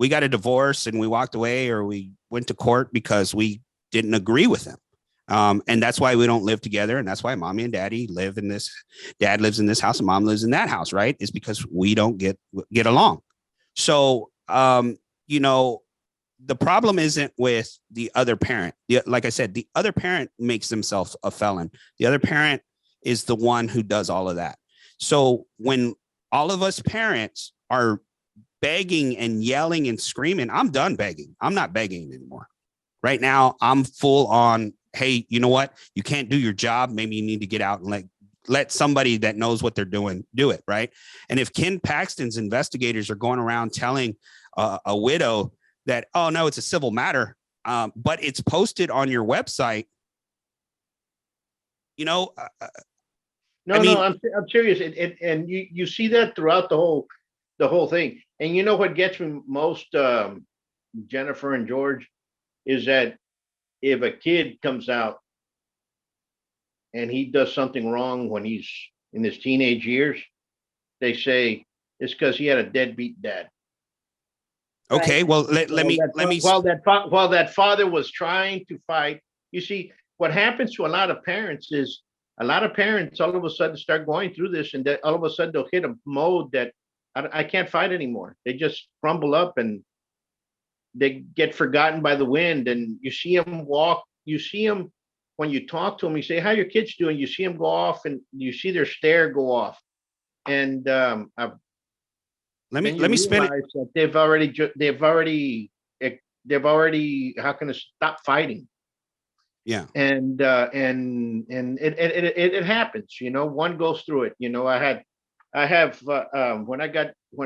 got a divorce and we walked away, or we went to court because we didn't agree with them. And that's why we don't live together. And that's why mommy and daddy live in this, dad lives in this house and mom lives in that house, right? Is because we don't get along. So, the problem isn't with the other parent. Like I said, the other parent makes themselves a felon. The other parent is the one who does all of that. So when all of us parents are begging and yelling and screaming, I'm done begging. I'm not begging anymore. Right now, I'm full on, hey, you know what? You can't do your job. Maybe you need to get out and let somebody that knows what they're doing do it, right? And if Ken Paxton's investigators are going around telling a widow that, oh, no, it's a civil matter, but it's posted on your website, No, I'm serious. And you see that throughout the whole thing. And you know what gets me most, Jennifer and George, is that if a kid comes out and he does something wrong when he's in his teenage years, they say it's because he had a deadbeat dad. Okay, well, let me. While that father was trying to fight, you see, what happens to a lot of parents is a lot of parents all of a sudden start going through this, and all of a sudden they'll hit a mode that I can't fight anymore. They just crumble up and they get forgotten by the wind. And you see them walk. You see them when you talk to them. You say, "How your kids doing?" You see them go off, and you see their stare go off. And let me spin it. That they've already how can I stop fighting? Yeah. And it happens, one goes through it. I have when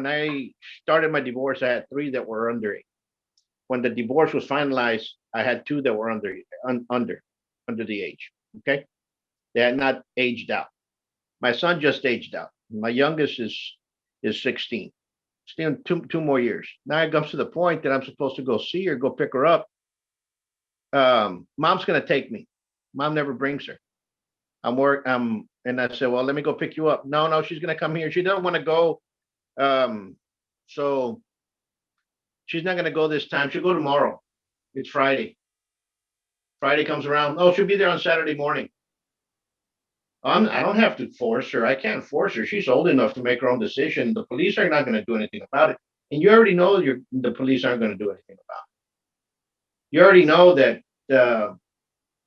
I started my divorce, I had 3 that were under 8. When the divorce was finalized, I had 2 that were under the age. Okay. They had not aged out. My son just aged out. My youngest is 16. Still 2 more years. Now it comes to the point that I'm supposed to go see her, go pick her up. Mom's gonna take me. Mom never brings her. And I said, well, let me go pick you up. No, she's gonna come here. She doesn't want to go. So she's not gonna go this time. She'll go tomorrow. It's Friday. Friday comes around. Oh, she'll be there on Saturday morning. I don't have to force her. I can't force her. She's old enough to make her own decision. The police are not going to do anything about it. And you already know the police aren't going to do anything about it. You already know that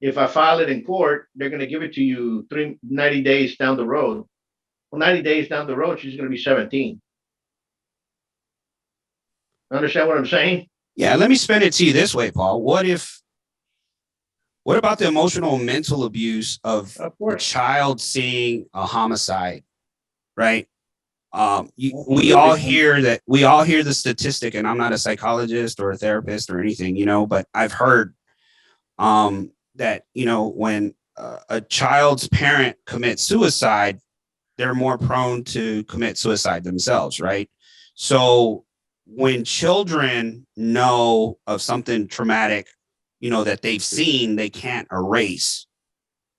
if I file it in court, they're going to give it to you 90 days down the road. Well, 90 days down the road, she's going to be 17. Understand what I'm saying? Yeah, let me spin it to you this way, Paul. What about the emotional and mental abuse of Of a course. child seeing a homicide, right? We all Absolutely. hear that, we all hear the statistic, and I'm not a psychologist or a therapist or anything, but I've heard that, when a child's parent commits suicide, they're more prone to commit suicide themselves, right? So when children know of something traumatic, that they've seen, they can't erase,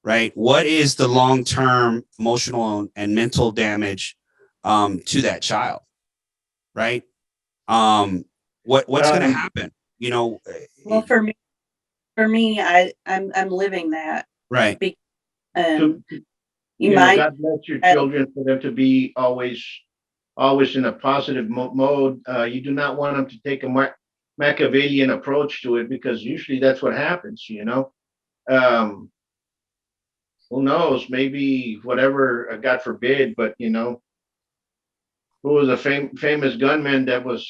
right? What is the long-term emotional and mental damage to that child, right? Um, what's going to Um, happen? Well, for me, I'm living that. Right. Be, to, you might, God bless your children for them to be always in a positive mode. You do not want them to take a Machiavellian approach to it, because usually that's what happens. Um, who knows? Maybe whatever, God forbid, but who was a famous gunman that was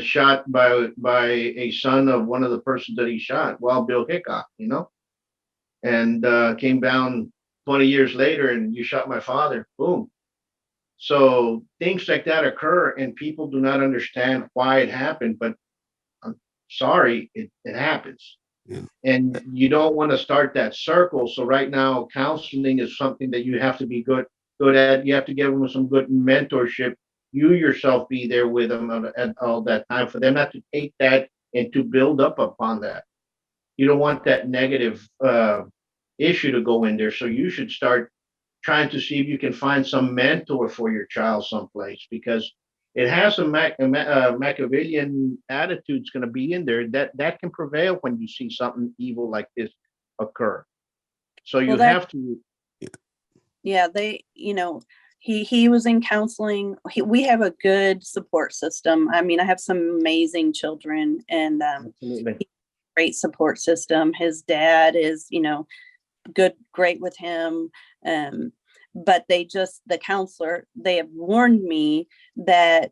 shot by a son of one of the persons that he shot, Wild Bill Hickok, and came down 20 years later, and you shot my father. Boom. So things like that occur, and people do not understand why it happened, but I'm sorry, it happens. Yeah. And you don't want to start that circle. So right now, counseling is something that you have to be good at. You have to give them some good mentorship. You yourself be there with them at all that time, for them not to take that and to build up upon that. You don't want that negative issue to go in there. So you should start trying to see if you can find some mentor for your child someplace, because it has some Machiavellian attitudes going to be in there that can prevail when you see something evil like this occur. So you well, that, have to. yeah, he was in counseling. We have a good support system. I mean, I have some amazing children, and Absolutely. great support system. His dad is, great with him. But the counselor, they have warned me that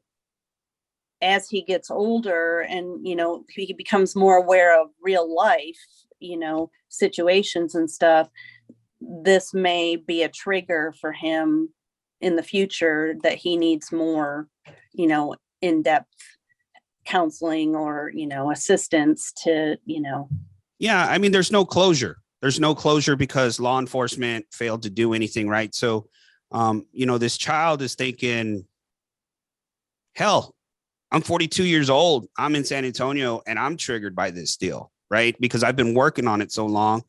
as he gets older and, he becomes more aware of real life, situations and stuff, this may be a trigger for him in the future that he needs more, in-depth counseling or, assistance to, Yeah, I mean, there's no closure. There's no closure because law enforcement failed to do anything, right? So, this child is thinking, hell, I'm 42 years old. I'm in San Antonio and I'm triggered by this deal, right? Because I've been working on it so long.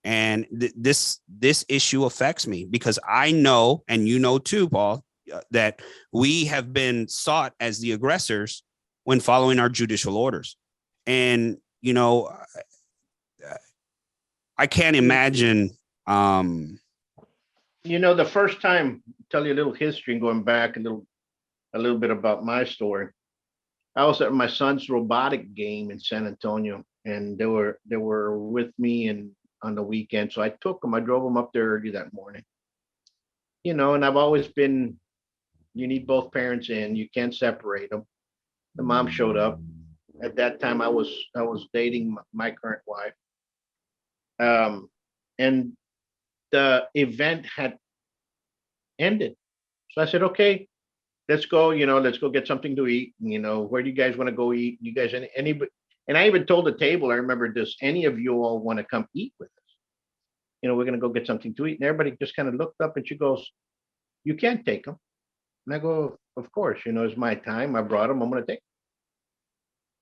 And this issue affects me because I know, and too, Paul, that we have been sought as the aggressors when following our judicial orders. And, I can't imagine. The first time, tell you a little history and going back a little bit about my story. I was at my son's robotic game in San Antonio, and they were with me and on the weekend. So I took them. I drove them up there early that morning. And I've always been. You need both parents in. You can't separate them. The mom showed up. At that time, I was dating my current wife, and the event had ended. So I said, okay, let's go. Let's go get something to eat. Where do you guys want to go eat? You guys anybody? And I even told the table. I remember, does any of you all want to come eat with us? We're gonna go get something to eat. And everybody just kind of looked up, and she goes, "You can't take them." And I go, "Of course. It's my time. I brought them. I'm gonna take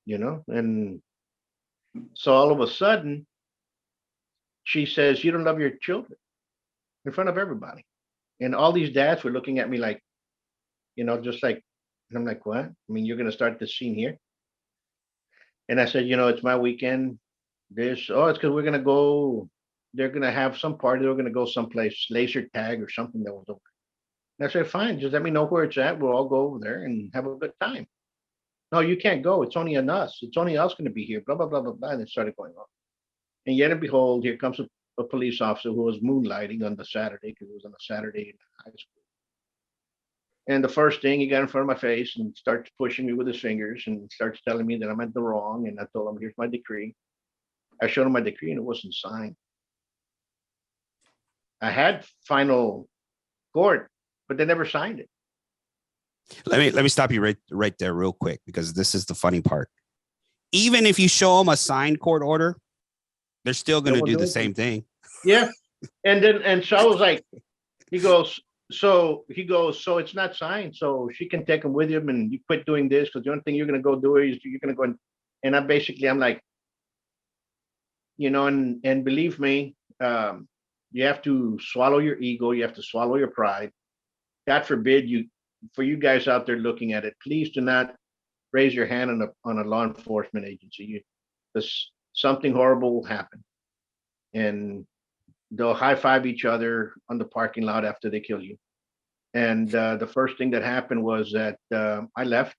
'em." And so all of a sudden, she says, "You don't love your children," in front of everybody. And all these dads were looking at me like, just like, and I'm like, what? I mean, you're going to start this scene here? And I said, it's my weekend. It's because we're going to go, they're going to have some party. They're going to go someplace, laser tag or something that was over. And I said, fine, just let me know where it's at. We'll all go over there and have a good time. No, you can't go. It's only on us. It's only us going to be here, blah, blah, blah, blah, blah. And it started going on. And yet and behold, here comes a police officer who was moonlighting on the Saturday, because it was on a Saturday in high school. And the first thing, he got in front of my face and starts pushing me with his fingers and starts telling me that I'm at the wrong. And I told him, here's my decree. I showed him my decree and it wasn't signed. I had final court, but they never signed it. Let me stop you right there real quick, because this is the funny part. Even if you show them a signed court order, they're still going to do the same thing. Yeah. And so I was like, he goes, so it's not signed. So she can take him with him and you quit doing this, because the only thing you're going to go do is you're going to go and I'm like, and believe me, you have to swallow your ego. You have to swallow your pride. God forbid for you guys out there looking at it, please do not raise your hand on a law enforcement agency. Something horrible will happen. And they'll high five each other on the parking lot after they kill you. And the first thing that happened was that I left.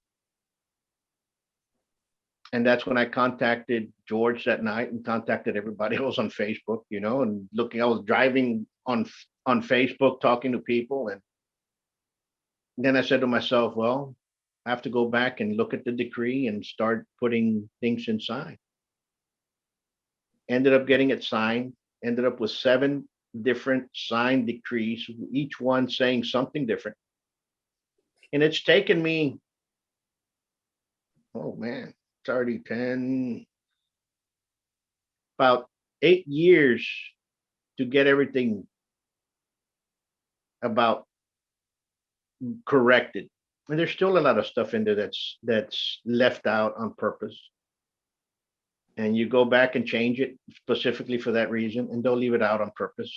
And that's when I contacted George that night and contacted everybody else on Facebook, and I was driving on Facebook talking to people. And then I said to myself, well, I have to go back and look at the decree and start putting things inside. Ended up getting it signed, ended up with 7 different signed decrees, each one saying something different. And it's taken me, oh man, it's already about 8 years to get everything about corrected. And there's still a lot of stuff in there that's left out on purpose. And you go back and change it specifically for that reason, and they'll leave it out on purpose.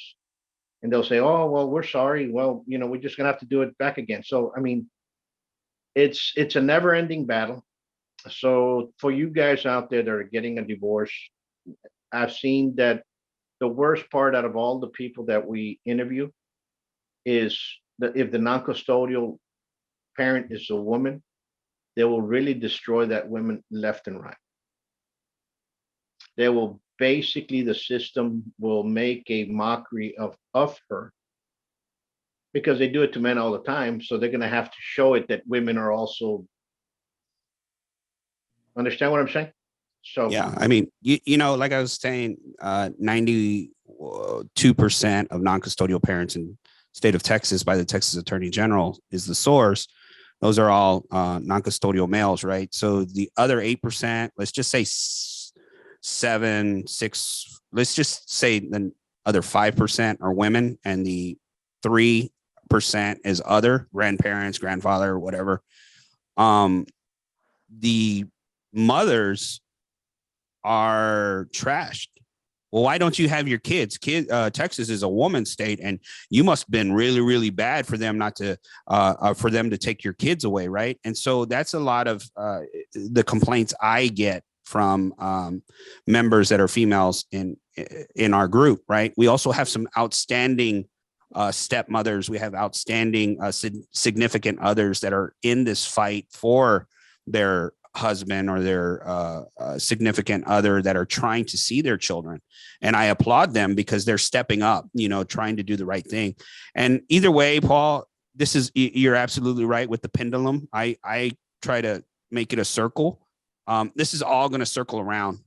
And they'll say, oh, well, we're sorry. Well, we're just gonna have to do it back again. So, I mean, it's a never ending battle. So for you guys out there that are getting a divorce, I've seen that the worst part out of all the people that we interview is that if the non-custodial parent is a woman, they will really destroy that woman left and right. They will basically, the system will make a mockery of her, because they do it to men all the time. So they're going to have to show it that women are also, understand what I'm saying? So yeah, I mean, like I was saying, 92% of non-custodial parents in state of Texas by the Texas Attorney General is the source. Those are all non-custodial males, right? So the other 8%, let's just say 7, 6, let's just say the other 5% are women, and the 3% is other grandparents, grandfather, whatever. The mothers are trashed. Well, why don't you have your kids? Texas is a woman's state, and you must have been really, really bad for them not to, for them to take your kids away, right? And so that's a lot of the complaints I get from members that are females in our group, right? We also have some outstanding stepmothers. We have outstanding significant others that are in this fight for their husband or their significant other that are trying to see their children. And I applaud them because they're stepping up, trying to do the right thing. And either way, Paul, you're absolutely right with the pendulum. I try to make it a circle. This is all going to circle around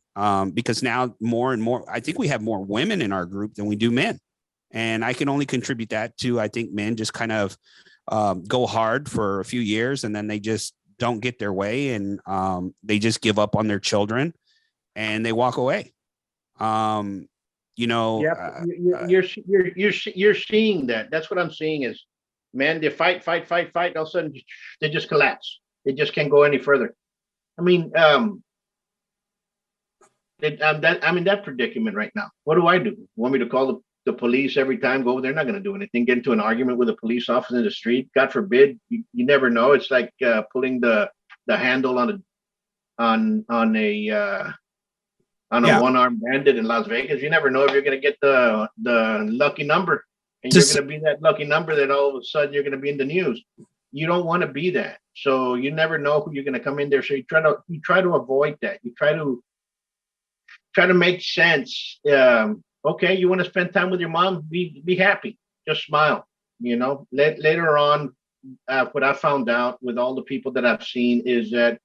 because now more and more, I think we have more women in our group than we do men. And I can only contribute that to, I think men just kind of go hard for a few years and then they just don't get their way, and they just give up on their children and they walk away. You're seeing that. That's what I'm seeing is men, they fight. All of a sudden they just collapse. They just can't go any further. I mean, that predicament right now. What do I do? Want me to call the police every time? Go over there? Not going to do anything. Get into an argument with a police officer in the street? God forbid. You never know. It's like pulling the handle on a one-armed bandit in Las Vegas. You never know if you're going to get the lucky number, and you're going to be that lucky number that all of a sudden you're going to be in the news. You don't want to be that. So you never know who you're going to come in there. So you try to avoid that. You try to make sense. Okay, you want to spend time with your mom? Be happy. Just smile. Later on, what I found out with all the people that I've seen is that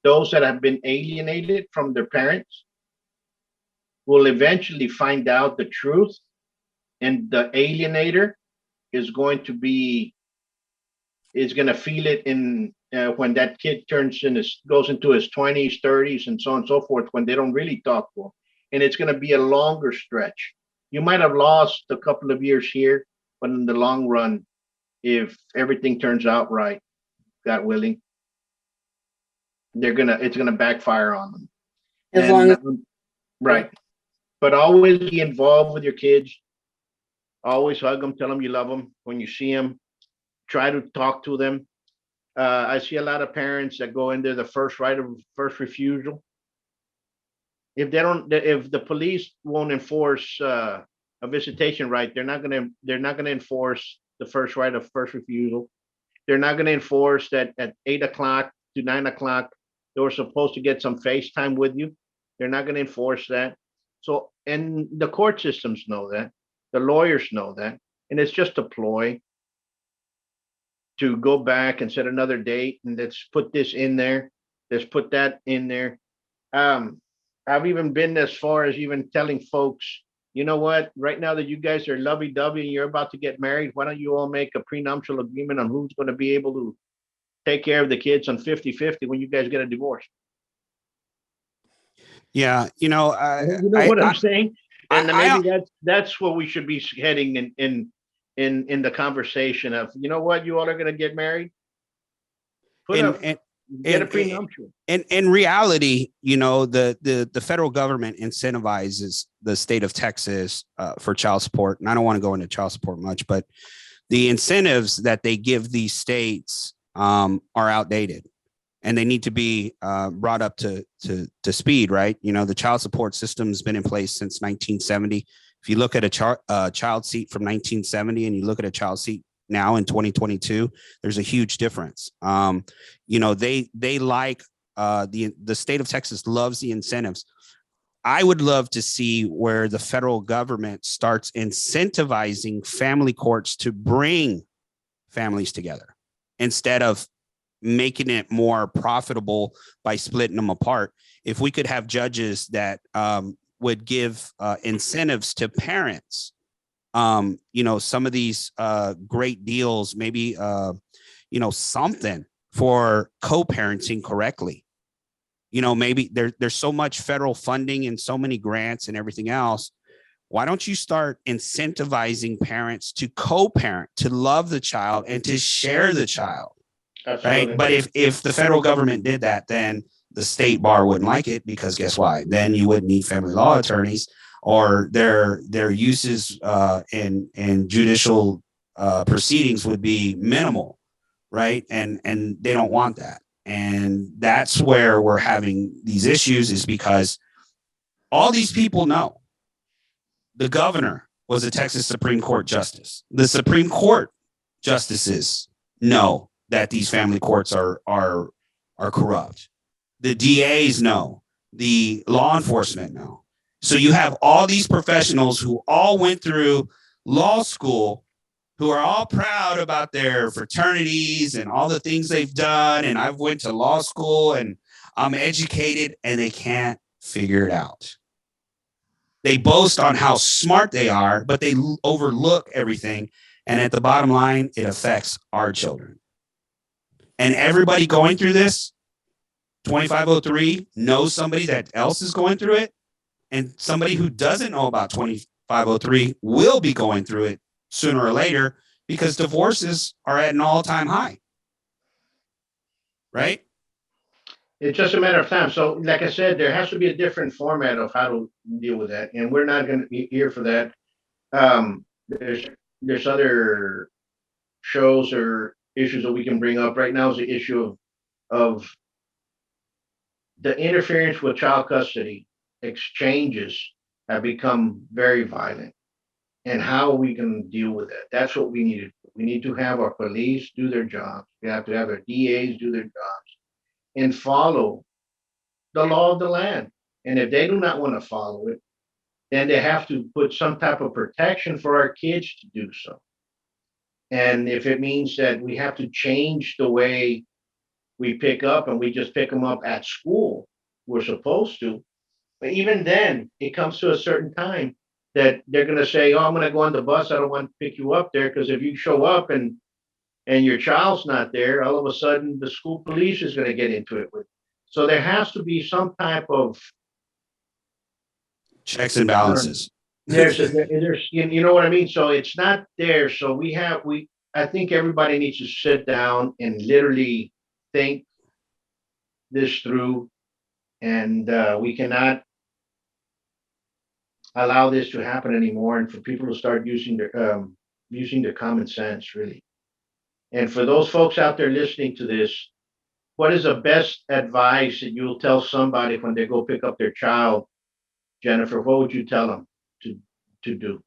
those that have been alienated from their parents will eventually find out the truth, and the alienator is going to be is going to feel it in when that kid goes into his 20s, 30s, and so on and so forth, when they don't really talk to him, and it's going to be a longer stretch. You might have lost a couple of years here, but in the long run, if everything turns out right, God willing, it's gonna backfire on them. As long as Right, but always be involved with your kids. Always hug them, tell them you love them when you see them. Try to talk to them. I see a lot of parents that go into the first right of first refusal. If the police won't enforce a visitation right, they're not gonna enforce the first right of first refusal. They're not gonna enforce that at 8 o'clock to 9 o'clock they were supposed to get some FaceTime with you. They're not gonna enforce that. So, and the court systems know that, the lawyers know that, and it's just a ploy to go back and set another date and let's put this in there, let's put that in there. Um, I've even been as far as even telling folks, you know what, right now that you guys are lovey-dovey and you're about to get married, why don't you all make a prenuptial agreement on who's going to be able to take care of the kids on 50-50 when you guys get a divorce? Yeah, You know what I'm saying? And I maybe that's what we should be heading in the conversation of, you know what, you all are going to get married, get a prenuptial. In reality, the federal government incentivizes the state of Texas for child support. And I don't want to go into child support much, but the incentives that they give these states are outdated, and they need to be brought up to speed, right? The child support system has been in place since 1970. If you look at a child seat from 1970 and you look at a child seat now in 2022, there's a huge difference. They like the state of Texas loves the incentives. I would love to see where the federal government starts incentivizing family courts to bring families together instead of making it more profitable by splitting them apart. If we could have judges that would give incentives to parents, some of these great deals, maybe, something for co-parenting correctly. Maybe there's so much federal funding and so many grants and everything else. Why don't you start incentivizing parents to co-parent, to love the child and to share the child? Absolutely. Right. But if the federal government did that, then the state bar wouldn't like it, because guess why? Then you wouldn't need family law attorneys, or their uses in judicial proceedings would be minimal, right? And they don't want that. And that's where we're having these issues, is because all these people know the governor was a Texas Supreme Court justice. The Supreme Court justices know that these family courts are corrupt. The DAs know, the law enforcement know. So you have all these professionals who all went through law school, who are all proud about their fraternities and all the things they've done. And I've went to law school and I'm educated, and they can't figure it out. They boast on how smart they are, but they overlook everything. And at the bottom line, it affects our children. And everybody going through this, 2503 knows somebody that else is going through it. And somebody who doesn't know about 2503 will be going through it sooner or later, because divorces are at an all-time high. Right? It's just a matter of time. So, like I said, there has to be a different format of how to deal with that. And we're not going to be here for that. There's other shows or issues that we can bring up. Right now is the issue of the interference with child custody. Exchanges have become very violent, and how we can deal with it. That's what we need to do. We need to have our police do their jobs. We have to have our DAs do their jobs and follow the law of the land. And if they do not want to follow it, then they have to put some type of protection for our kids to do so. And if it means that we have to change the way we pick up and we just pick them up at school, we're supposed to. But even then, it comes to a certain time that they're going to say, "Oh, I'm going to go on the bus. I don't want to pick you up there because if you show up and your child's not there, all of a sudden the school police is going to get into it with." So there has to be some type of checks and balances. there's you know what I mean. So it's not there. So we I think everybody needs to sit down and literally think this through, and we cannot allow this to happen anymore, and for people to start using their common sense, really. And for those folks out there listening to this, what is the best advice that you'll tell somebody when they go pick up their child, Jennifer? What would you tell them to do?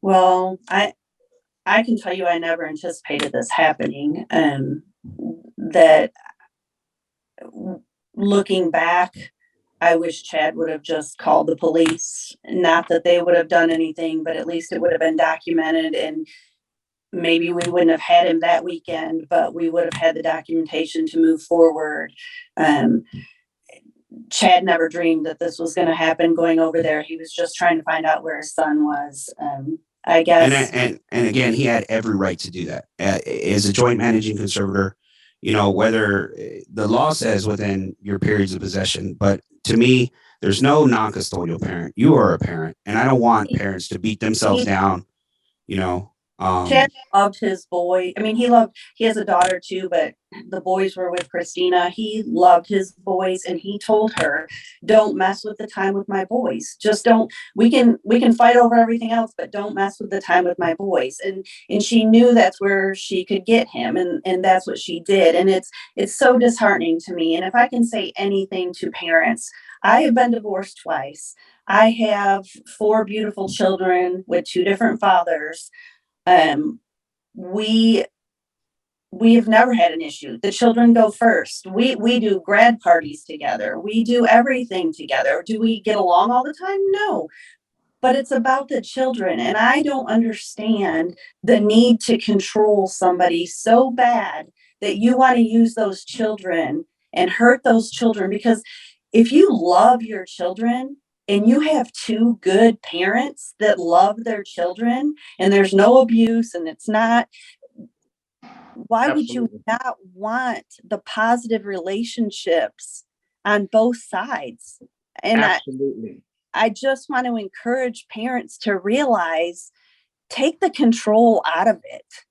Well, I can tell you I never anticipated this happening. That looking back, I wish Chad would have just called the police. Not that they would have done anything, but at least it would have been documented, and maybe we wouldn't have had him that weekend, but we would have had the documentation to move forward. Chad never dreamed that this was going to happen going over there. He was just trying to find out where his son was. I guess. And again, he had every right to do that. As a joint managing conservator, whether the law says within your periods of possession, but to me, there's no non-custodial parent. You are a parent, and I don't want parents to beat themselves down. Chad loved his boy. I mean, he has a daughter too, but the boys were with Christina. He loved his boys, and he told her, "Don't mess with the time with my boys. Just don't, we can fight over everything else, but don't mess with the time with my boys." And she knew that's where she could get him, and that's what she did. And it's so disheartening to me. And if I can say anything to parents, I have been divorced twice. I have 4 beautiful children with 2 different fathers. We have never had an issue. The children go first. We do grad parties together. We do everything together. Do we get along all the time? No. But it's about the children, and I don't understand the need to control somebody so bad that you want to use those children and hurt those children. Because if you love your children and you have 2 good parents that love their children and there's no abuse and it's not, why would you Absolutely. not want the positive relationships on both sides? And Absolutely. I just want to encourage parents to realize, take the control out of it.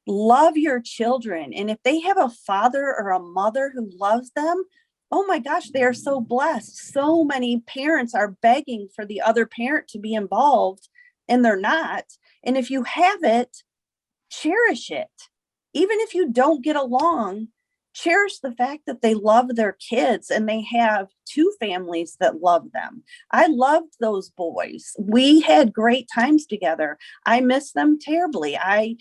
Love your children. And if they have a father or a mother who loves them, oh my gosh, they are so blessed. So many parents are begging for the other parent to be involved, and they're not. And if you have it, cherish it. Even if you don't get along, cherish the fact that they love their kids and they have 2 families that love them. I loved those boys. We had great times together. I miss them terribly. I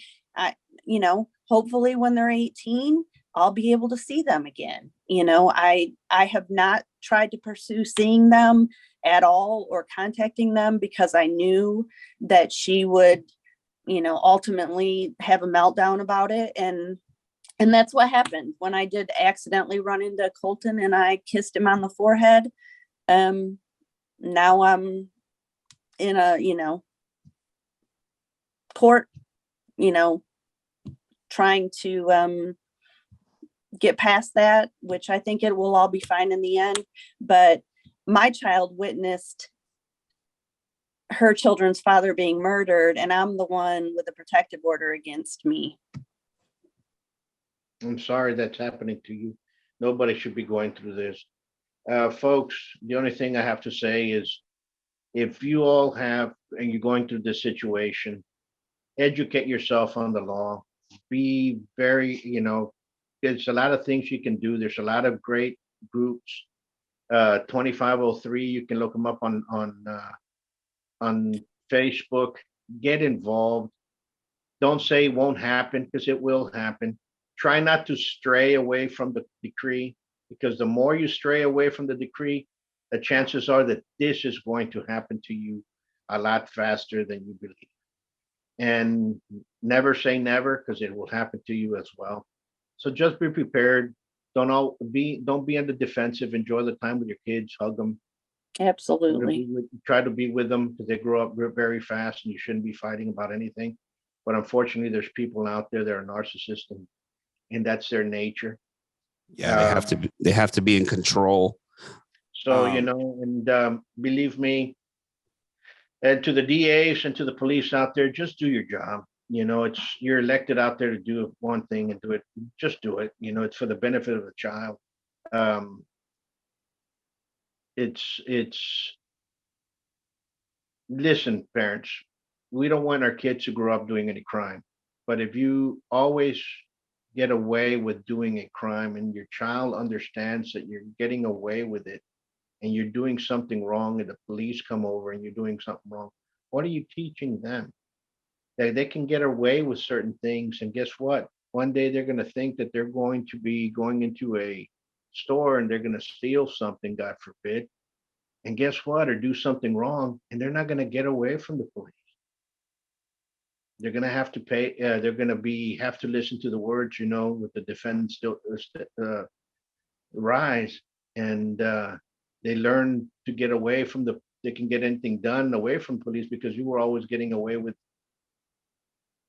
hopefully when they're 18, I'll be able to see them again. I have not tried to pursue seeing them at all or contacting them because I knew that she would, ultimately have a meltdown about it. And that's what happened when I did accidentally run into Colton and I kissed him on the forehead. Now I'm in a, court, trying to get past that, which I think it will all be fine in the end. But my child witnessed her children's father being murdered, and I'm the one with a protective order against me. I'm sorry that's happening to you. Nobody should be going through this. Folks, the only thing I have to say is if you all have, and you're going through this situation, educate yourself on the law. Be very, there's a lot of things you can do. There's a lot of great groups. 2503, you can look them up on Facebook. Get involved. Don't say it won't happen, because it will happen. Try not to stray away from the decree, because the more you stray away from the decree, the chances are that this is going to happen to you a lot faster than you believe. and never say never, because it will happen to you as well. So just be prepared. Don't be on the defensive. Enjoy the time with your kids. Hug them. Absolutely. Try to be with them, because they grow up very fast, and you shouldn't be fighting about anything. But unfortunately, there's people out there that are narcissists, and that's their nature. Yeah, they have to be in control. So, and believe me, and to the DAs and to the police out there, just do your job. You're elected out there to do one thing and do it. Just do it. It's for the benefit of the child. Listen, parents, we don't want our kids to grow up doing any crime. But if you always get away with doing a crime, and your child understands that you're getting away with it, and you're doing something wrong, and the police come over and you're doing something wrong, what are you teaching them? That they can get away with certain things. And guess what? One day they're going to think that they're going to be going into a store and they're going to steal something, God forbid. And guess what? Or do something wrong, and they're not going to get away from the police. They're going to have to pay. They're going to have to listen to the words, with the defendant still rise, and they learn to get away from they can get anything done away from police, because you were always getting away with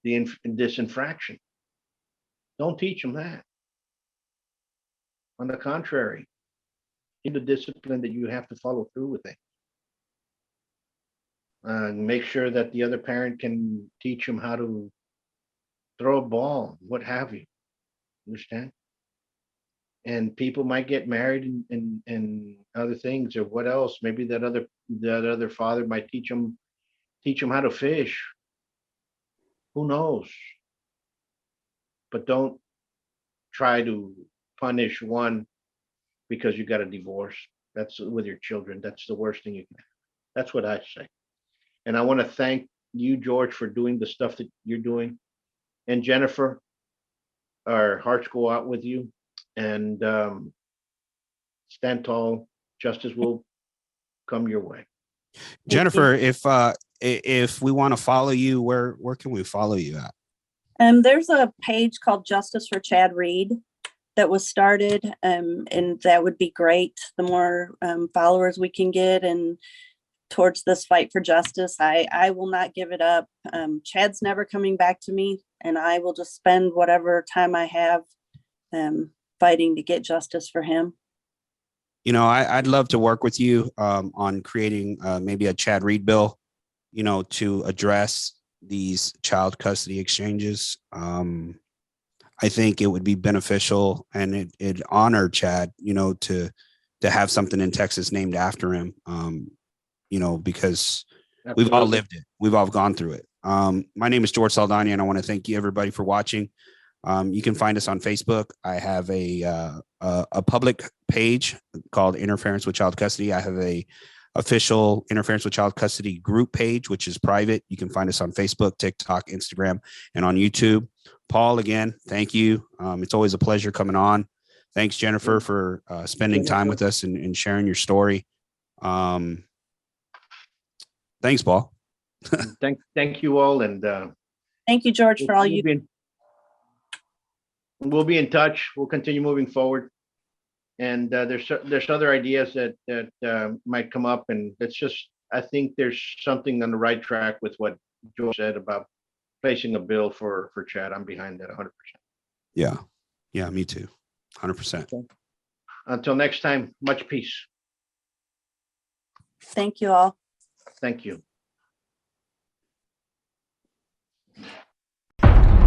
this infraction. Don't teach them that. On the contrary, in the discipline that you have to follow through with it. Make sure that the other parent can teach them how to throw a ball, what have you. Understand? And people might get married and other things, or what else? Maybe that other father might teach them how to fish. Who knows? But don't try to punish one because you got a divorce. That's with your children. That's the worst thing you can do. That's what I say. And I want to thank you, George, for doing the stuff that you're doing. And Jennifer, our hearts go out with you. And stand tall. Justice will come your way. Jennifer, if we want to follow you, where can we follow you at? There's a page called Justice for Chad Reed that was started, and that would be great. The more followers we can get and towards this fight for justice, I will not give it up. Chad's never coming back to me, and I will just spend whatever time I have fighting to get justice for him. I'd love to work with you on creating maybe a Chad Reed bill, to address these child custody exchanges. I think it would be beneficial, and it honor Chad, to have something in Texas named after him, because Absolutely. We've all lived it. We've all gone through it. My name is George Saldana, and I want to thank you, everybody, for watching. You can find us on Facebook. I have a public page called Interference with Child Custody. I have a official Interference with Child Custody group page, which is private. You can find us on Facebook, TikTok, Instagram, and on YouTube. Paul, again, thank you. It's always a pleasure coming on. Thanks, Jennifer, for spending time with us and sharing your story. Thanks, Paul. Thank you all, and thank you, George, for all you. We'll be in touch. We'll continue moving forward, and there's other ideas that might come up, and I think there's something on the right track with what George said about placing a bill for Chad. I'm behind that 100%. Yeah, me too, 100%. Okay. Until next time, much peace. Thank you all. Thank you.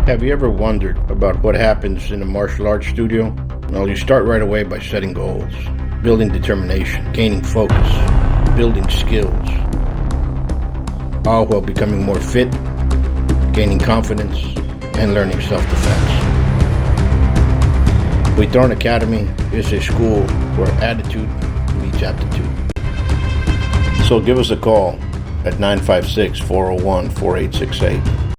Have you ever wondered about what happens in a martial arts studio? Well, you start right away by setting goals, building determination, gaining focus, building skills, all while becoming more fit, gaining confidence, and learning self-defense. Buitron Academy is a school where attitude meets aptitude. So give us a call at 956-401-4868.